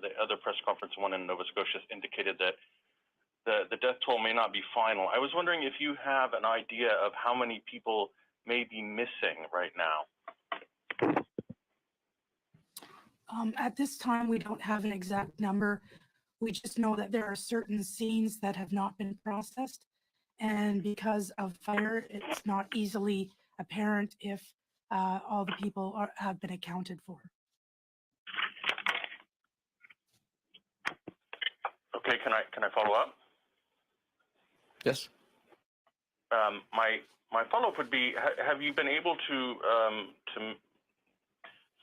Speaker 16: the other press conference, one in Nova Scotia, indicated that the death toll may not be final. I was wondering if you have an idea of how many people may be missing right now.
Speaker 12: At this time, we don't have an exact number. We just know that there are certain scenes that have not been processed. And because of fire, it's not easily apparent if all the people have been accounted for.
Speaker 16: Okay, can I follow up?
Speaker 14: Yes.
Speaker 16: My follow-up would be: have you been able to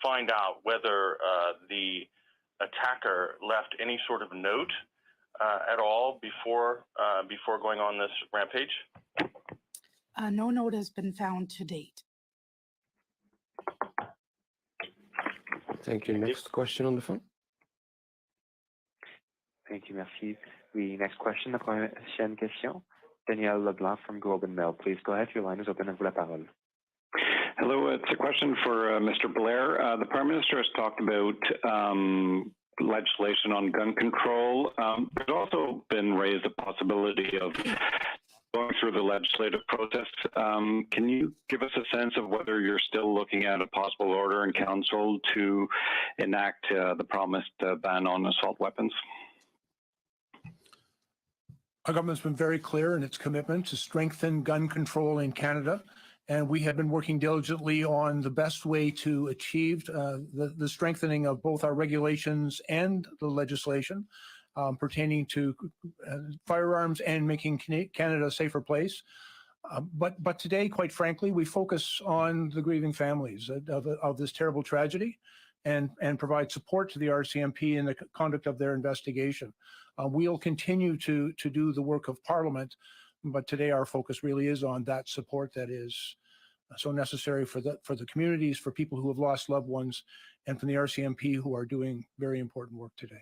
Speaker 16: find out whether the attacker left any sort of note at all before going on this rampage?
Speaker 12: No note has been found to date.
Speaker 14: Thank you. Next question on the phone.
Speaker 15: Thank you, merci. The next question, la prochaine question, Daniel Leblanc from Globe and Mail. Please go ahead, your line is open, à vous la parole.
Speaker 17: Hello, it's a question for Mr. Blair. The Prime Minister has talked about legislation on gun control. There's also been raised the possibility of going through the legislative process. Can you give us a sense of whether you're still looking at a possible order in council to enact the promised ban on assault weapons?
Speaker 11: Our government's been very clear in its commitment to strengthen gun control in Canada, and we have been working diligently on the best way to achieve the strengthening of both our regulations and the legislation pertaining to firearms and making Canada a safer place. But today, quite frankly, we focus on the grieving families of this terrible tragedy and provide support to the RCMP in the conduct of their investigation. We'll continue to do the work of Parliament, but today our focus really is on that support that is so necessary for the communities, for people who have lost loved ones, and from the RCMP who are doing very important work today.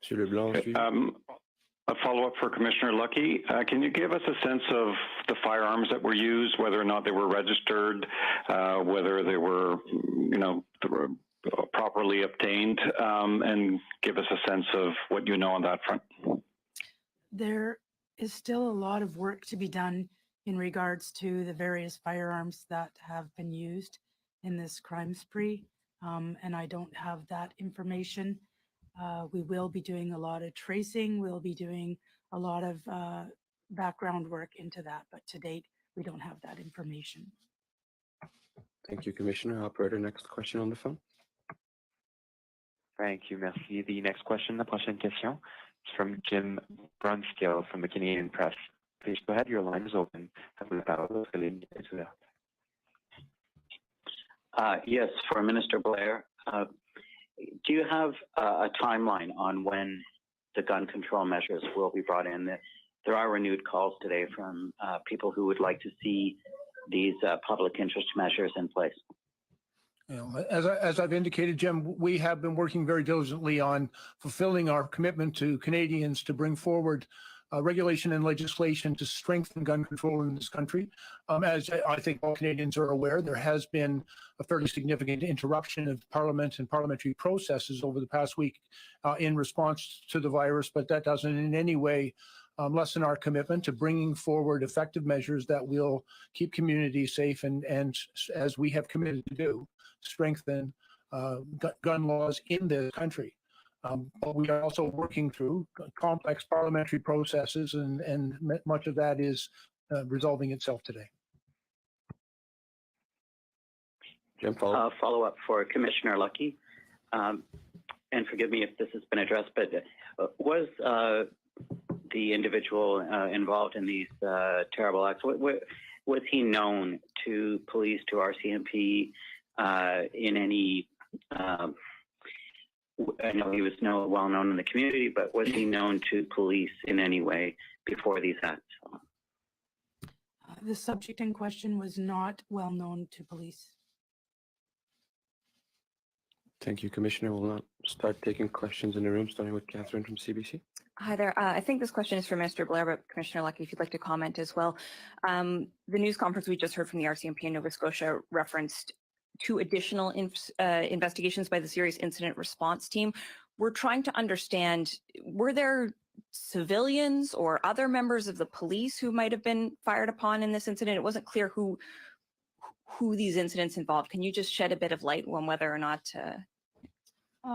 Speaker 14: Monsieur Leblanc,
Speaker 17: a follow-up for Commissioner Lucky. Can you give us a sense of the firearms that were used, whether or not they were registered, whether they were, properly obtained, and give us a sense of what you know on that front?
Speaker 12: There is still a lot of work to be done in regards to the various firearms that have been used in this crime spree, and I don't have that information. We will be doing a lot of tracing. We'll be doing a lot of background work into that, but to date, we don't have that information.
Speaker 14: Thank you, Commissioner. Operator, next question on the phone.
Speaker 15: Thank you, merci. The next question, la prochaine question, is from Jim Brunskill from the Canadian Press. Please go ahead, your line is open. À vous la parole, votre ligne est ouverte.
Speaker 18: Yes, for Minister Blair. Do you have a timeline on when the gun control measures will be brought in? There are renewed calls today from people who would like to see these public interest measures in place.
Speaker 11: You know, as I've indicated, Jim, we have been working very diligently on fulfilling our commitment to Canadians to bring forward regulation and legislation to strengthen gun control in this country. As I think all Canadians are aware, there has been a fairly significant interruption of Parliament and parliamentary processes over the past week in response to the virus, but that doesn't in any way lessen our commitment to bringing forward effective measures that will keep communities safe and as we have committed to do, strengthen gun laws in this country. But we are also working through complex parliamentary processes, and much of that is resolving itself today.
Speaker 14: Jim,
Speaker 18: follow up for Commissioner Lucky. And forgive me if this has been addressed, but was the individual involved in these terrible acts, was he known to police, to RCMP in any, I know he was well known in the community, but was he known to police in any way before these acts?
Speaker 12: The subject in question was not well known to police.
Speaker 14: Thank you, Commissioner. We'll now start taking questions in the room, starting with Catherine from CBC.
Speaker 19: Hi there. I think this question is for Minister Blair, but Commissioner Lucky, if you'd like to comment as well. The news conference we just heard from the RCMP in Nova Scotia referenced 2 additional investigations by the Serious Incident Response Team. We're trying to understand, were there civilians or other members of the police who might have been fired upon in this incident? It wasn't clear who these incidents involved. Can you just shed a bit of light on whether or not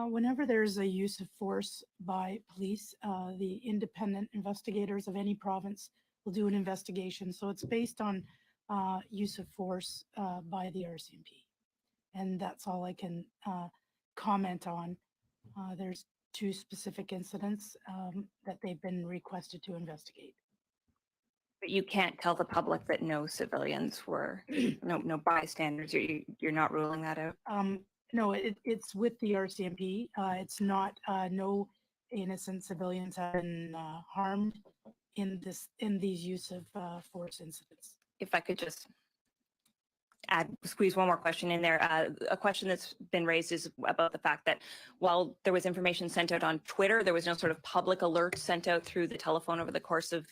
Speaker 12: whenever there's a use of force by police, the independent investigators of any province will do an investigation. So it's based on use of force by the RCMP. And that's all I can comment on. There's 2 specific incidents that they've been requested to investigate.
Speaker 19: But you can't tell the public that no civilians were, no bystanders. You're not ruling that out?
Speaker 12: No, it's with the RCMP. It's not, no innocent civilians have been harmed in these use of force incidents.
Speaker 19: If I could just squeeze one more question in there. A question that's been raised is about the fact that while there was information sent out on Twitter, there was no sort of public alert sent out through the telephone over the course of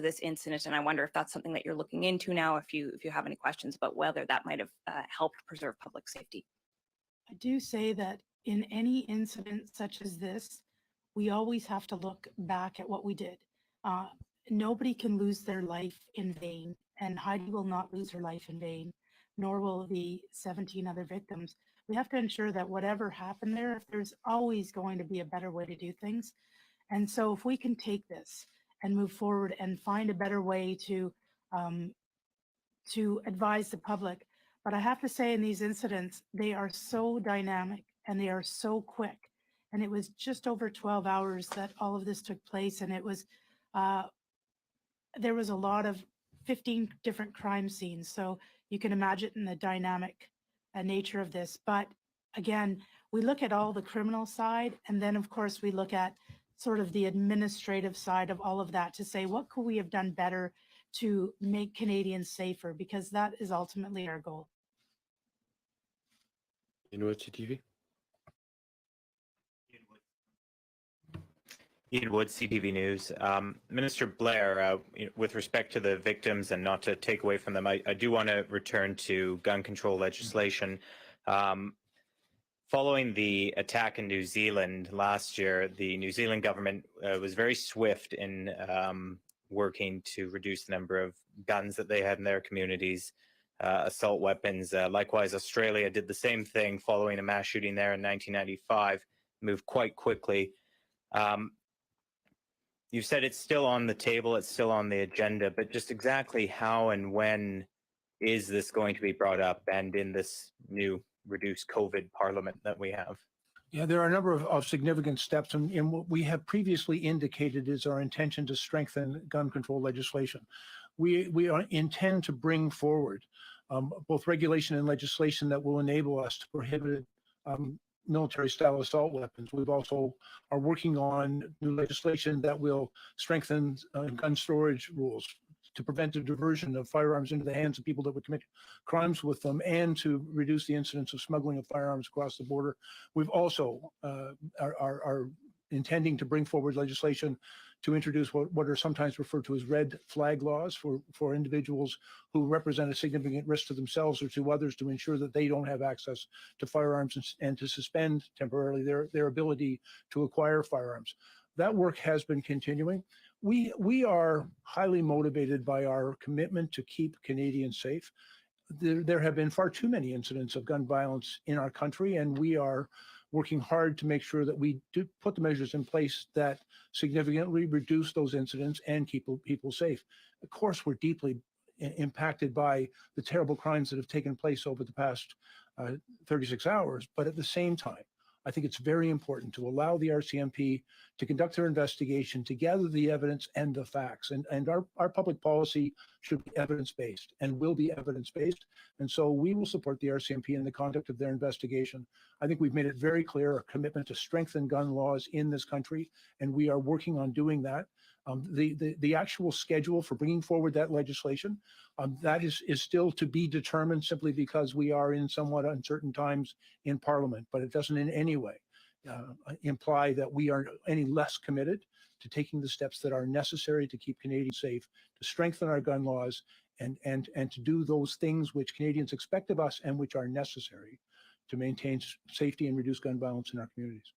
Speaker 19: this incident. And I wonder if that's something that you're looking into now, if you have any questions about whether that might have helped preserve public safety.
Speaker 12: I do say that in any incident such as this, we always have to look back at what we did. Nobody can lose their life in vain, and Heidi will not lose her life in vain, nor will the 17 other victims. We have to ensure that whatever happened there, there's always going to be a better way to do things. And so if we can take this and move forward and find a better way to advise the public. But I have to say, in these incidents, they are so dynamic and they are so quick. And it was just over 12 hours that all of this took place. And it was, there was a lot of 15 different crime scenes. So you can imagine the dynamic nature of this. But again, we look at all the criminal side, and then of course we look at sort of the administrative side of all of that to say, what could we have done better to make Canadians safer? Because that is ultimately our goal.
Speaker 14: University TV.
Speaker 20: Ian Wood, CTV News. Minister Blair, with respect to the victims and not to take away from them, I do want to return to gun control legislation. Following the attack in New Zealand last year, the New Zealand government was very swift in working to reduce the number of guns that they had in their communities, assault weapons. Likewise, Australia did the same thing following a mass shooting there in 1995, moved quite quickly. You've said it's still on the table, it's still on the agenda, but just exactly how and when is this going to be brought up, and in this new reduced COVID parliament that we have?
Speaker 11: Yeah, there are a number of significant steps, and what we have previously indicated is our intention to strengthen gun control legislation. We intend to bring forward both regulation and legislation that will enable us to prohibit military-style assault weapons. We've also are working on new legislation that will strengthen gun storage rules, to prevent the diversion of firearms into the hands of people that would commit crimes with them, and to reduce the incidence of smuggling of firearms across the border. We've also are intending to bring forward legislation to introduce what are sometimes referred to as red flag laws for individuals who represent a significant risk to themselves or to others, to ensure that they don't have access to firearms and to suspend temporarily their ability to acquire firearms. That work has been continuing. We are highly motivated by our commitment to keep Canadians safe. There have been far too many incidents of gun violence in our country, and we are working hard to make sure that we do put the measures in place that significantly reduce those incidents and keep people safe. Of course, we're deeply impacted by the terrible crimes that have taken place over the past 36 hours, but at the same time, I think it's very important to allow the RCMP to conduct their investigation, to gather the evidence and the facts. And our public policy should be evidence-based and will be evidence-based. And so we will support the RCMP in the conduct of their investigation. I think we've made it very clear our commitment to strengthen gun laws in this country, and we are working on doing that. The actual schedule for bringing forward that legislation, that is still to be determined, simply because we are in somewhat uncertain times in Parliament, but it doesn't in any way imply that we are any less committed to taking the steps that are necessary to keep Canadians safe, to strengthen our gun laws, and to do those things which Canadians expect of us and which are necessary to maintain safety and reduce gun violence in our communities.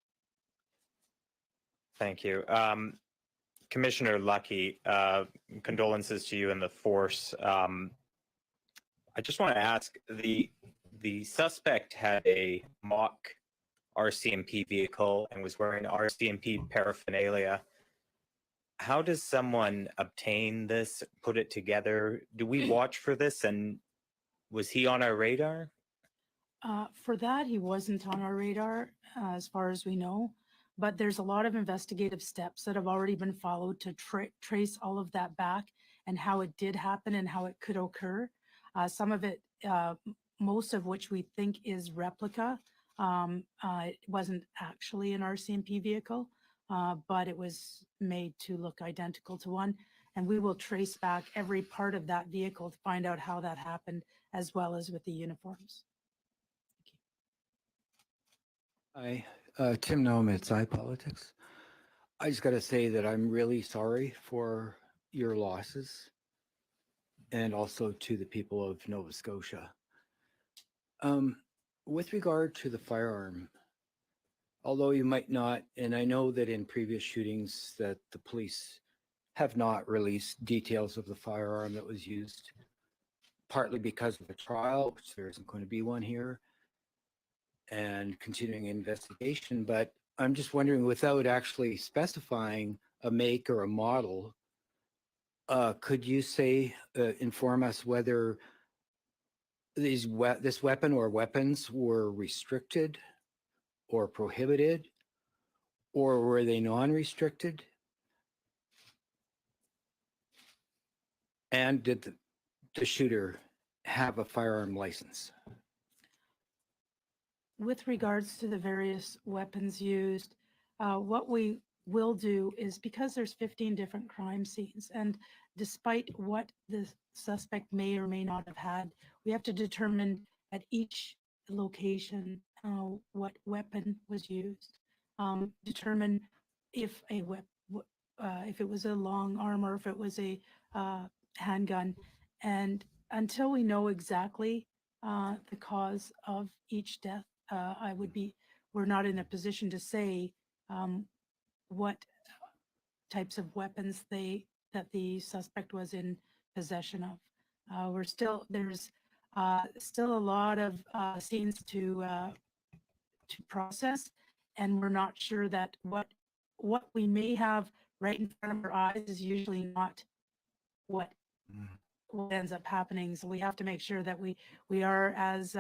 Speaker 20: Thank you. Commissioner Lucky, condolences to you and the force. I just want to ask, the suspect had a mock RCMP vehicle and was wearing RCMP paraphernalia. How does someone obtain this, put it together? Do we watch for this, and was he on our radar?
Speaker 12: For that, he wasn't on our radar, as far as we know. But there's a lot of investigative steps that have already been followed to trace all of that back and how it did happen and how it could occur. Some of it, most of which we think is replica. It wasn't actually an RCMP vehicle, but it was made to look identical to one. And we will trace back every part of that vehicle to find out how that happened, as well as with the uniforms.
Speaker 21: Hi, Tim Nomitz, iPolitics. I just got to say that I'm really sorry for your losses, and also to the people of Nova Scotia. With regard to the firearm, although you might not, and I know that in previous shootings that the police have not released details of the firearm that was used, partly because of the trial, which there isn't going to be one here, and continuing investigation, but I'm just wondering, without actually specifying a make or a model, could you say, inform us whether this weapon or weapons were restricted or prohibited, or were they non-restricted? And did the shooter have a firearm license?
Speaker 12: With regards to the various weapons used, what we will do is, because there's 15 different crime scenes, and despite what the suspect may or may not have had, we have to determine at each location what weapon was used, determine if if it was a long arm or if it was a handgun, and until we know exactly the cause of each death, we're not in a position to say what types of weapons that the suspect was in possession of. There's still a lot of scenes to process, and we're not sure that what we may have right in front of our eyes is usually not what ends up happening. So we have to make sure that we are, as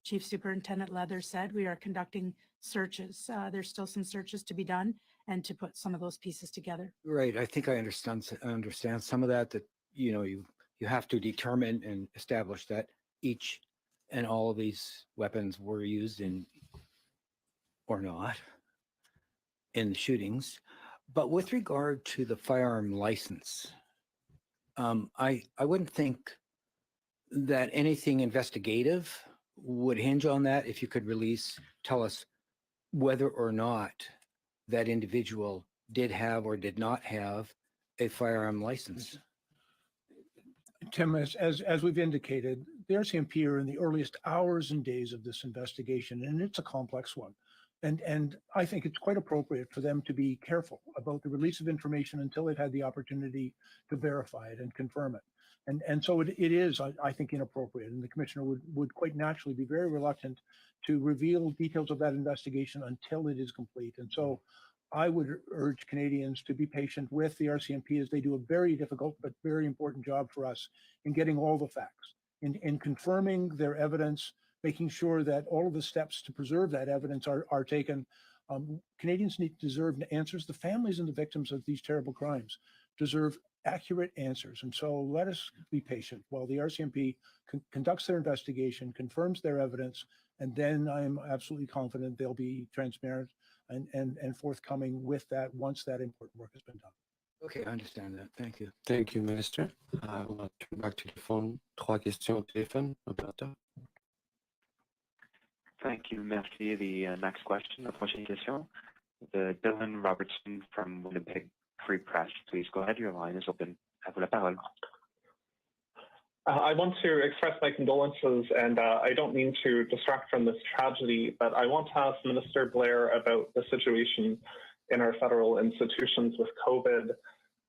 Speaker 12: Chief Superintendent Leather said, we are conducting searches. There's still some searches to be done and to put some of those pieces together.
Speaker 21: Right. I think I understand some of that you have to determine and establish that each and all of these weapons were used in or not in the shootings. But with regard to the firearm license, I wouldn't think that anything investigative would hinge on that. If you could tell us whether or not that individual did have or did not have a firearm license.
Speaker 11: Tim, as we've indicated, the RCMP are in the earliest hours and days of this investigation, and it's a complex one. And I think it's quite appropriate for them to be careful about the release of information until they've had the opportunity to verify it and confirm it. And so it is, I think, inappropriate. And the commissioner would quite naturally be very reluctant to reveal details of that investigation until it is complete. And so I would urge Canadians to be patient with the RCMP as they do a very difficult but very important job for us in getting all the facts, in confirming their evidence, making sure that all of the steps to preserve that evidence are taken. Canadians deserve answers. The families and the victims of these terrible crimes deserve accurate answers. And so let us be patient while the RCMP conducts their investigation, confirms their evidence, and then I'm absolutely confident they'll be transparent and forthcoming with that once that important work has been done.
Speaker 21: Okay, I understand that. Thank you.
Speaker 14: Thank you, Minister. On va turn back to the phone. 3 questions au téléphone. Opérateur.
Speaker 15: Thank you. Merci. The next question, la prochaine question, Dylan Robertson from Winnipeg Free Press. Please go ahead. Your line is open. À vous la parole.
Speaker 5: I want to express my condolences, and I don't mean to distract from this tragedy, but I want to ask Minister Blair about the situation in our federal institutions with COVID.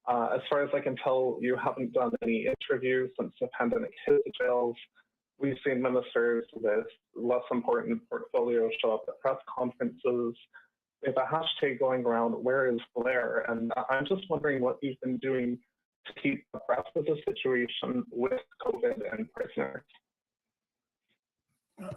Speaker 5: As far as I can tell, you haven't done any interviews since the pandemic hit the jails. We've seen ministers with less important portfolios show up at press conferences. We have a hashtag going around, "Where is Blair?" And I'm just wondering what you've been doing to keep abreast of the situation with COVID and prisoners.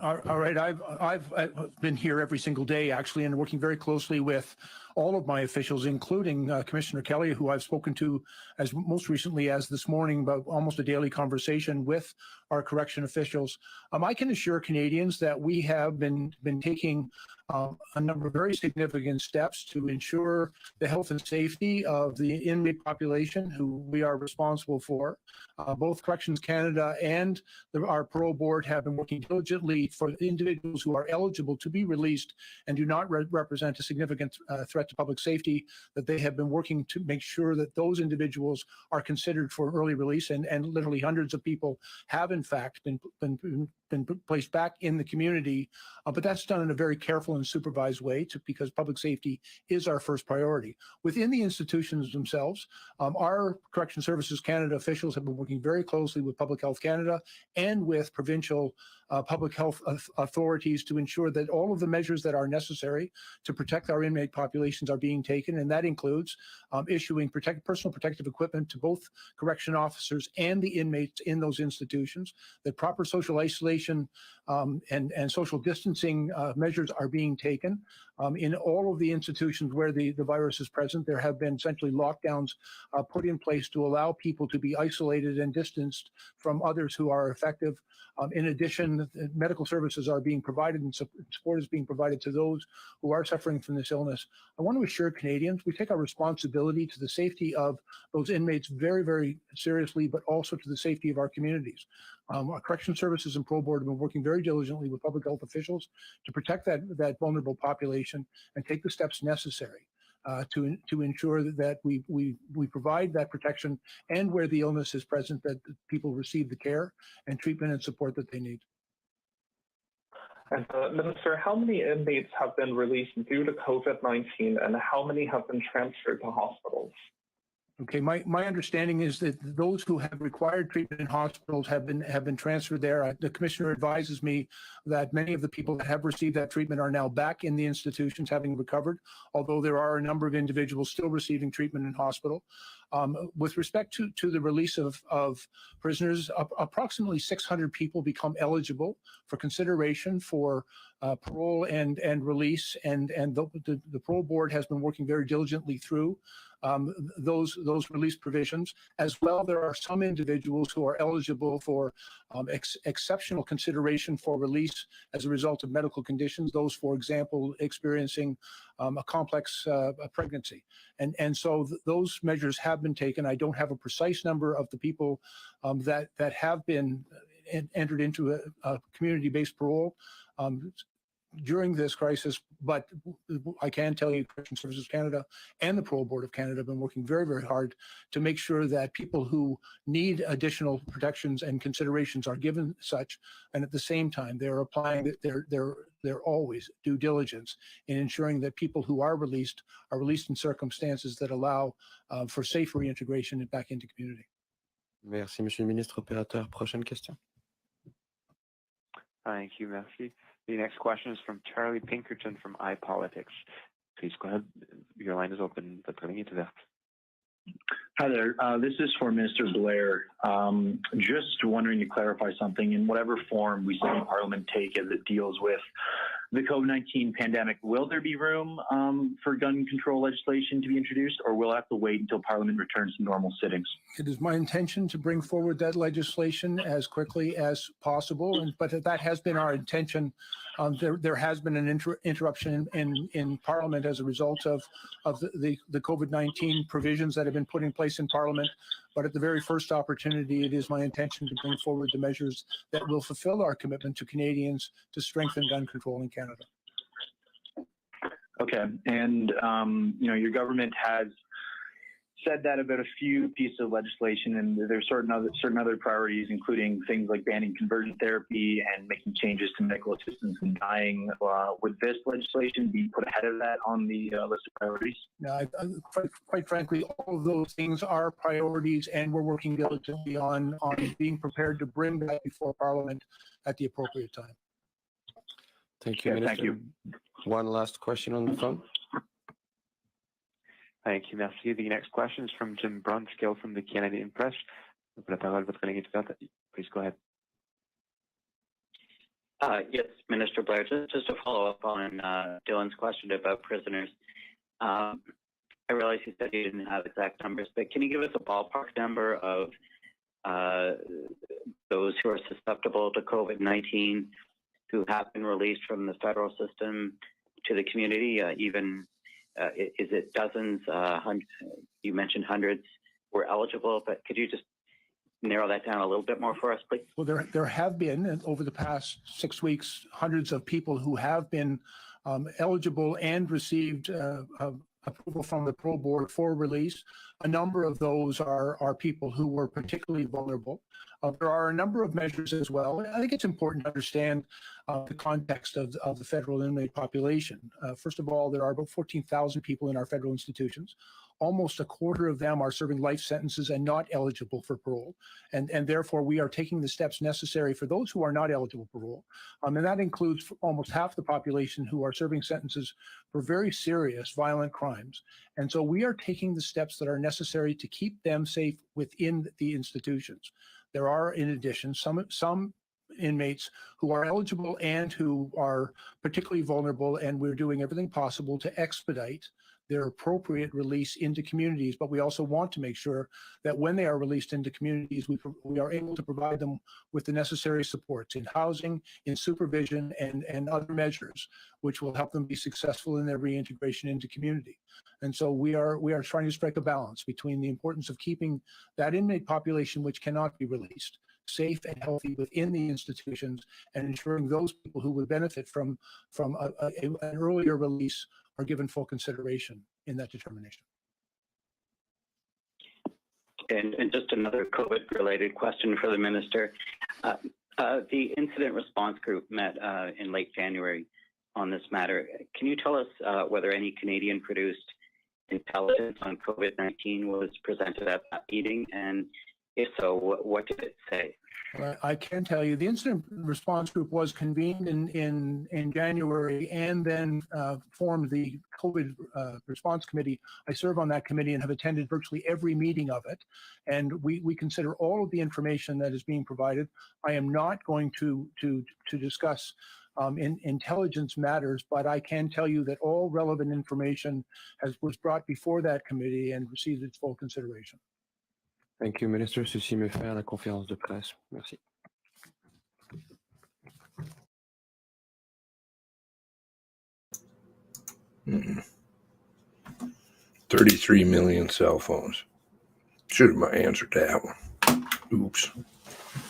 Speaker 11: All right, I've been here every single day, actually, and working very closely with all of my officials, including Commissioner Kelly, who I've spoken to as most recently as this morning, about almost a daily conversation with our correction officials. I can assure Canadians that we have been taking a number of very significant steps to ensure the health and safety of the inmate population who we are responsible for. Both Corrections Canada and our parole board have been working diligently for individuals who are eligible to be released and do not represent a significant threat to public safety, that they have been working to make sure that those individuals are considered for early release, and literally hundreds of people have in fact been placed back in the community, but that's done in a very careful and supervised way because public safety is our first priority. Within the institutions themselves, our Correction Services Canada officials have been working very closely with Public Health Canada and with provincial public health authorities to ensure that all of the measures that are necessary to protect our inmate populations are being taken, and that includes issuing personal protective equipment to both correction officers and the inmates in those institutions, that proper social isolation and social distancing measures are being taken. In all of the institutions where the virus is present, there have been essentially lockdowns put in place to allow people to be isolated and distanced from others who are affected. In addition, medical services are being provided and support is being provided to those who are suffering from this illness. I want to assure Canadians we take our responsibility to the safety of those inmates very, very seriously, but also to the safety of our communities. Our Correction Services and Parole Board have been working very diligently with public health officials to protect that vulnerable population and take the steps necessary to ensure that we provide that protection, and where the illness is present, that people receive the care and treatment and support that they need.
Speaker 5: And Minister, how many inmates have been released due to COVID-19, and how many have been transferred to hospitals?
Speaker 11: Okay, my understanding is that those who have required treatment in hospitals have been transferred there. The commissioner advises me that many of the people that have received that treatment are now back in the institutions, having recovered, although there are a number of individuals still receiving treatment in hospital. With respect to the release of prisoners, approximately 600 people become eligible for consideration for parole and release, and the parole board has been working very diligently through those release provisions. As well, there are some individuals who are eligible for exceptional consideration for release as a result of medical conditions, those, for example, experiencing a complex pregnancy. And so those measures have been taken. I don't have a precise number of the people that have been entered into a community-based parole during this crisis, but I can tell you Correctional Services Canada and the Parole Board of Canada have been working very, very hard to make sure that people who need additional protections and considerations are given such, and at the same time they're applying their always due diligence in ensuring that people who are released in circumstances that allow for safe reintegration back into community.
Speaker 14: Merci, Monsieur le Ministre Opérateur. Prochaine question.
Speaker 15: Thank you, merci. The next question is from Charlie Pinkerton from iPolitics. Please go ahead. Your line is open. Votre ligne est ouverte.
Speaker 8: Hi there. This is for Minister Blair. Just wondering to clarify something. In whatever form we see Parliament take as it deals with the COVID-19 pandemic, will there be room for gun control legislation to be introduced, or will it have to wait until Parliament returns to normal sittings?
Speaker 11: It is my intention to bring forward that legislation as quickly as possible, but that has been our intention. There has been an interruption in Parliament as a result of the COVID-19 provisions that have been put in place in Parliament. But at the very first opportunity, it is my intention to bring forward the measures that will fulfill our commitment to Canadians to strengthen gun control in Canada.
Speaker 8: Okay, and your government has said that about a few pieces of legislation, and there's certain other priorities, including things like banning conversion therapy and making changes to medical assistance in dying. Would this legislation be put ahead of that on the list of priorities?
Speaker 11: Yeah, quite frankly, all of those things are priorities, and we're working diligently on being prepared to bring that before Parliament at the appropriate time.
Speaker 14: Thank you, Minister.
Speaker 8: Thank you.
Speaker 14: One last question on the phone.
Speaker 15: Thank you, merci. The next question is from Jim Brunskill from the Canadian Press. La parole, votre ligne est ouverte. Please go ahead.
Speaker 18: Yes, Minister Blair, just to follow up on Dylan's question about prisoners. I realize you said you didn't have exact numbers, but can you give us a ballpark number of those who are susceptible to COVID-19 who have been released from the federal system to the community? Is it dozens? You mentioned hundreds were eligible, but could you just narrow that down a little bit more for us, please?
Speaker 11: Well, there have been, over the past 6 weeks, hundreds of people who have been eligible and received approval from the Parole Board for release. A number of those are people who were particularly vulnerable. There are a number of measures as well. I think it's important to understand the context of the federal inmate population. First of all, there are about 14,000 people in our federal institutions. Almost a quarter of them are serving life sentences and not eligible for parole. And therefore, we are taking the steps necessary for those who are not eligible for parole. And that includes almost half the population who are serving sentences for very serious violent crimes. And so we are taking the steps that are necessary to keep them safe within the institutions. There are, in addition, some inmates who are eligible and who are particularly vulnerable, and we're doing everything possible to expedite their appropriate release into communities. But we also want to make sure that when they are released into communities, we are able to provide them with the necessary supports in housing, in supervision, and other measures, which will help them be successful in their reintegration into community. And so we are trying to strike a balance between the importance of keeping that inmate population which cannot be released safe and healthy within the institutions, and ensuring those people who would benefit from an earlier release are given full consideration in that determination.
Speaker 18: And just another COVID-related question for the minister. The incident response group met in late January on this matter. Can you tell us whether any Canadian-produced intelligence on COVID-19 was presented at that meeting? And if so, what did it say?
Speaker 11: I can tell you the incident response group was convened in January and then formed the COVID response committee. I serve on that committee and have attended virtually every meeting of it. And we consider all of the information that is being provided. I am not going to discuss intelligence matters, but I can tell you that all relevant information was brought before that committee and received its full consideration.
Speaker 14: Thank you, Minister. Ceci met fin à la conférence de presse. Merci.
Speaker 1: Mm-mm. 33 million cell phones. Should have answered that one. Oops.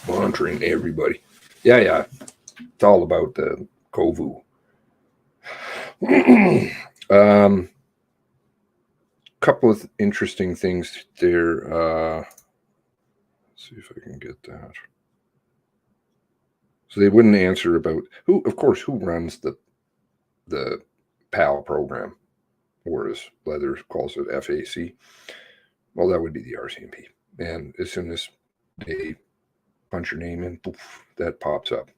Speaker 1: Monitoring everybody. Yeah. It's all about the COVU. Couple of interesting things there. Let's see if I can get that. So they wouldn't answer about who runs the PAL program, or as Leather calls it, FAC. Well, that would be the RCMP. And as soon as they punch your name in, poof, that pops up.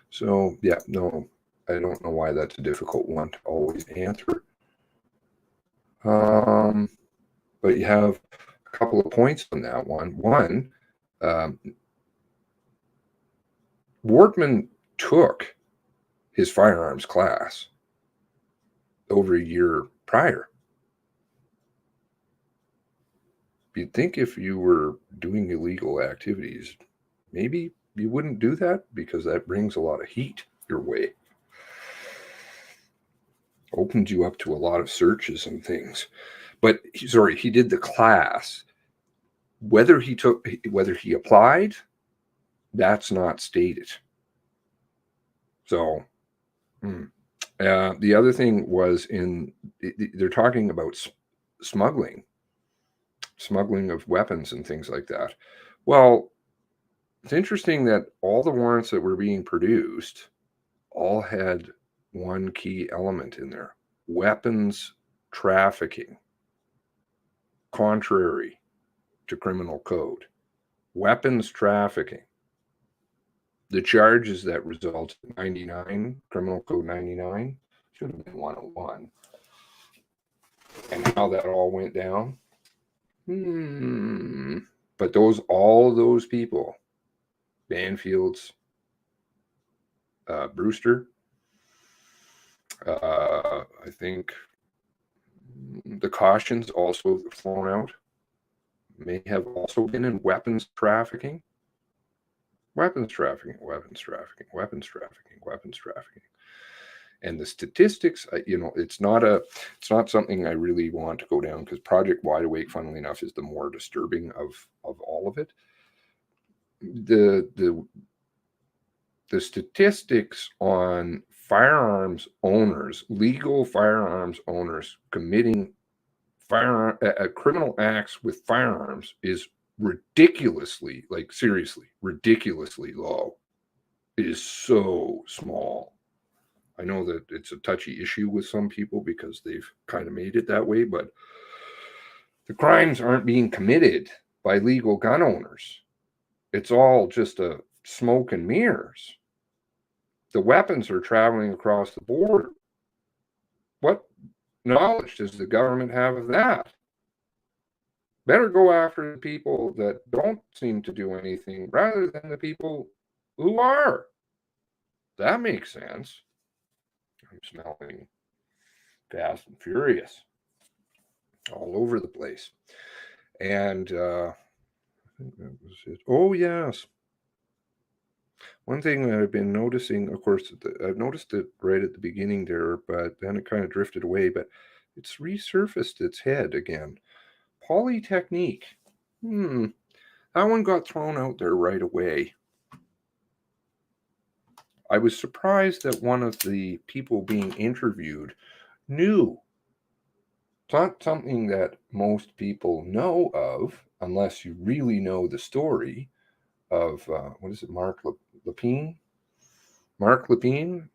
Speaker 1: So yeah, no, I don't know why that's a difficult one to always answer. But you have a couple of points on that one. One, Wardman took his firearms class over a year prior. You'd think if you were doing illegal activities, maybe you wouldn't do that because that brings a lot of heat your way. Opens you up to a lot of searches and things. But he did the class. Whether he applied, that's not stated. So the other thing was they're talking about smuggling of weapons and things like that. Well, it's interesting that all the warrants that were being produced all had one key element in there: weapons trafficking, contrary to criminal code. Weapons trafficking. The charges that result in 99, criminal code 99, should have been 101. And how that all went down? But all those people, Banfields, Brewster, I think the cautions also flown out, may have also been in weapons trafficking. Weapons trafficking. And the statistics, it's not something I really want to go down, because Project Wide Awake, funnily enough, is the more disturbing of all of it. The statistics on firearms owners, legal firearms owners committing criminal acts with firearms is ridiculously, seriously, ridiculously low. It is so small. I know that it's a touchy issue with some people because they've kind of made it that way, but the crimes aren't being committed by legal gun owners. It's all just a smoke and mirrors. The weapons are traveling across the border. What knowledge does the government have of that? Better go after the people that don't seem to do anything rather than the people who are. That makes sense. I'm smelling Fast and Furious all over the place. And I think that was it. Oh, yes. One thing that I've been noticing, of course, I've noticed it right at the beginning there, but then it kind of drifted away, but it's resurfaced its head again. Polytechnique. That one got thrown out there right away. I was surprised that one of the people being interviewed knew. It's not something that most people know of, unless you really know the story of, Mark Lepine? Mark Lepine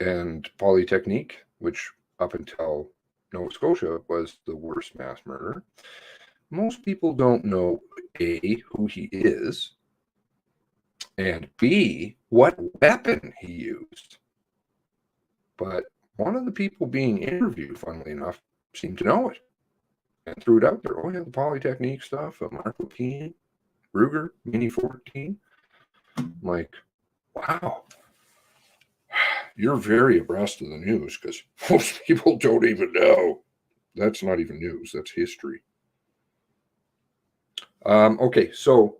Speaker 1: and Polytechnique, which up until Nova Scotia was the worst mass murder. Most people don't know, A, who he is, and B, what weapon he used. But one of the people being interviewed, funnily enough, seemed to know it and threw it out there. Oh, yeah, the Polytechnique stuff, Mark Lepine, Ruger, Mini 14. I'm like, wow, you're very abreast of the news, because most people don't even know. That's not even news, that's history. Okay, so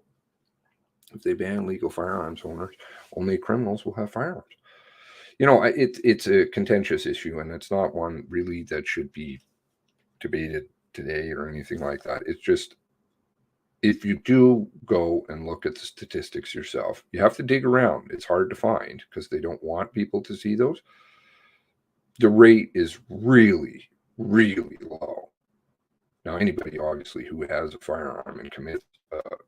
Speaker 1: if they ban legal firearms owners, only criminals will have firearms. It's a contentious issue, and it's not one really that should be debated today or anything like that. It's just if you do go and look at the statistics yourself, you have to dig around. It's hard to find because they don't want people to see those. The rate is really, really low. Now, anybody obviously who has a firearm and commits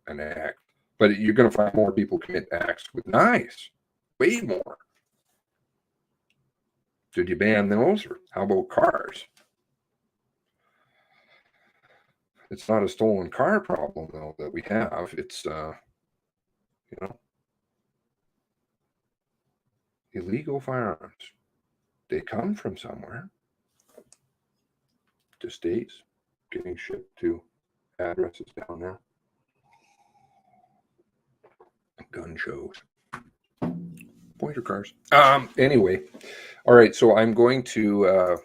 Speaker 1: an act, but you're going to find more people commit acts with knives, way more. Should you ban those, or how about cars? It's not a stolen car problem, though, that we have. It's, illegal firearms. They come from somewhere. To states, getting shipped to addresses down there. Gun shows. Pointer cars. Anyway, all right, so I'm going to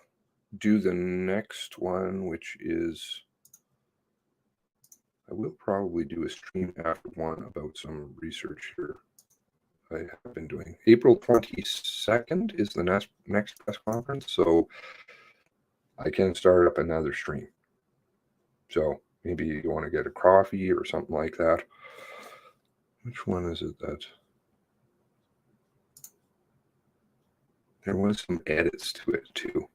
Speaker 1: do the next one, which is, I will probably do a stream after one about some research here I have been doing. April 22nd is the next press conference, so I can start up another stream. So maybe you want to get a coffee or something like that. Which one is it that? There was some edits to it too.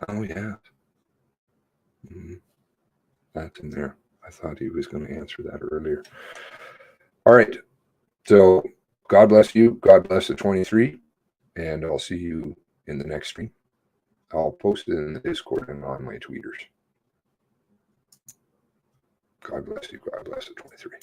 Speaker 1: Oh yeah. That's in there. I thought he was going to answer that earlier. All right. So God bless you. God bless the 23. And I'll see you in the next stream. I'll post it in the Discord and on my tweeters. God bless you. God bless the 23.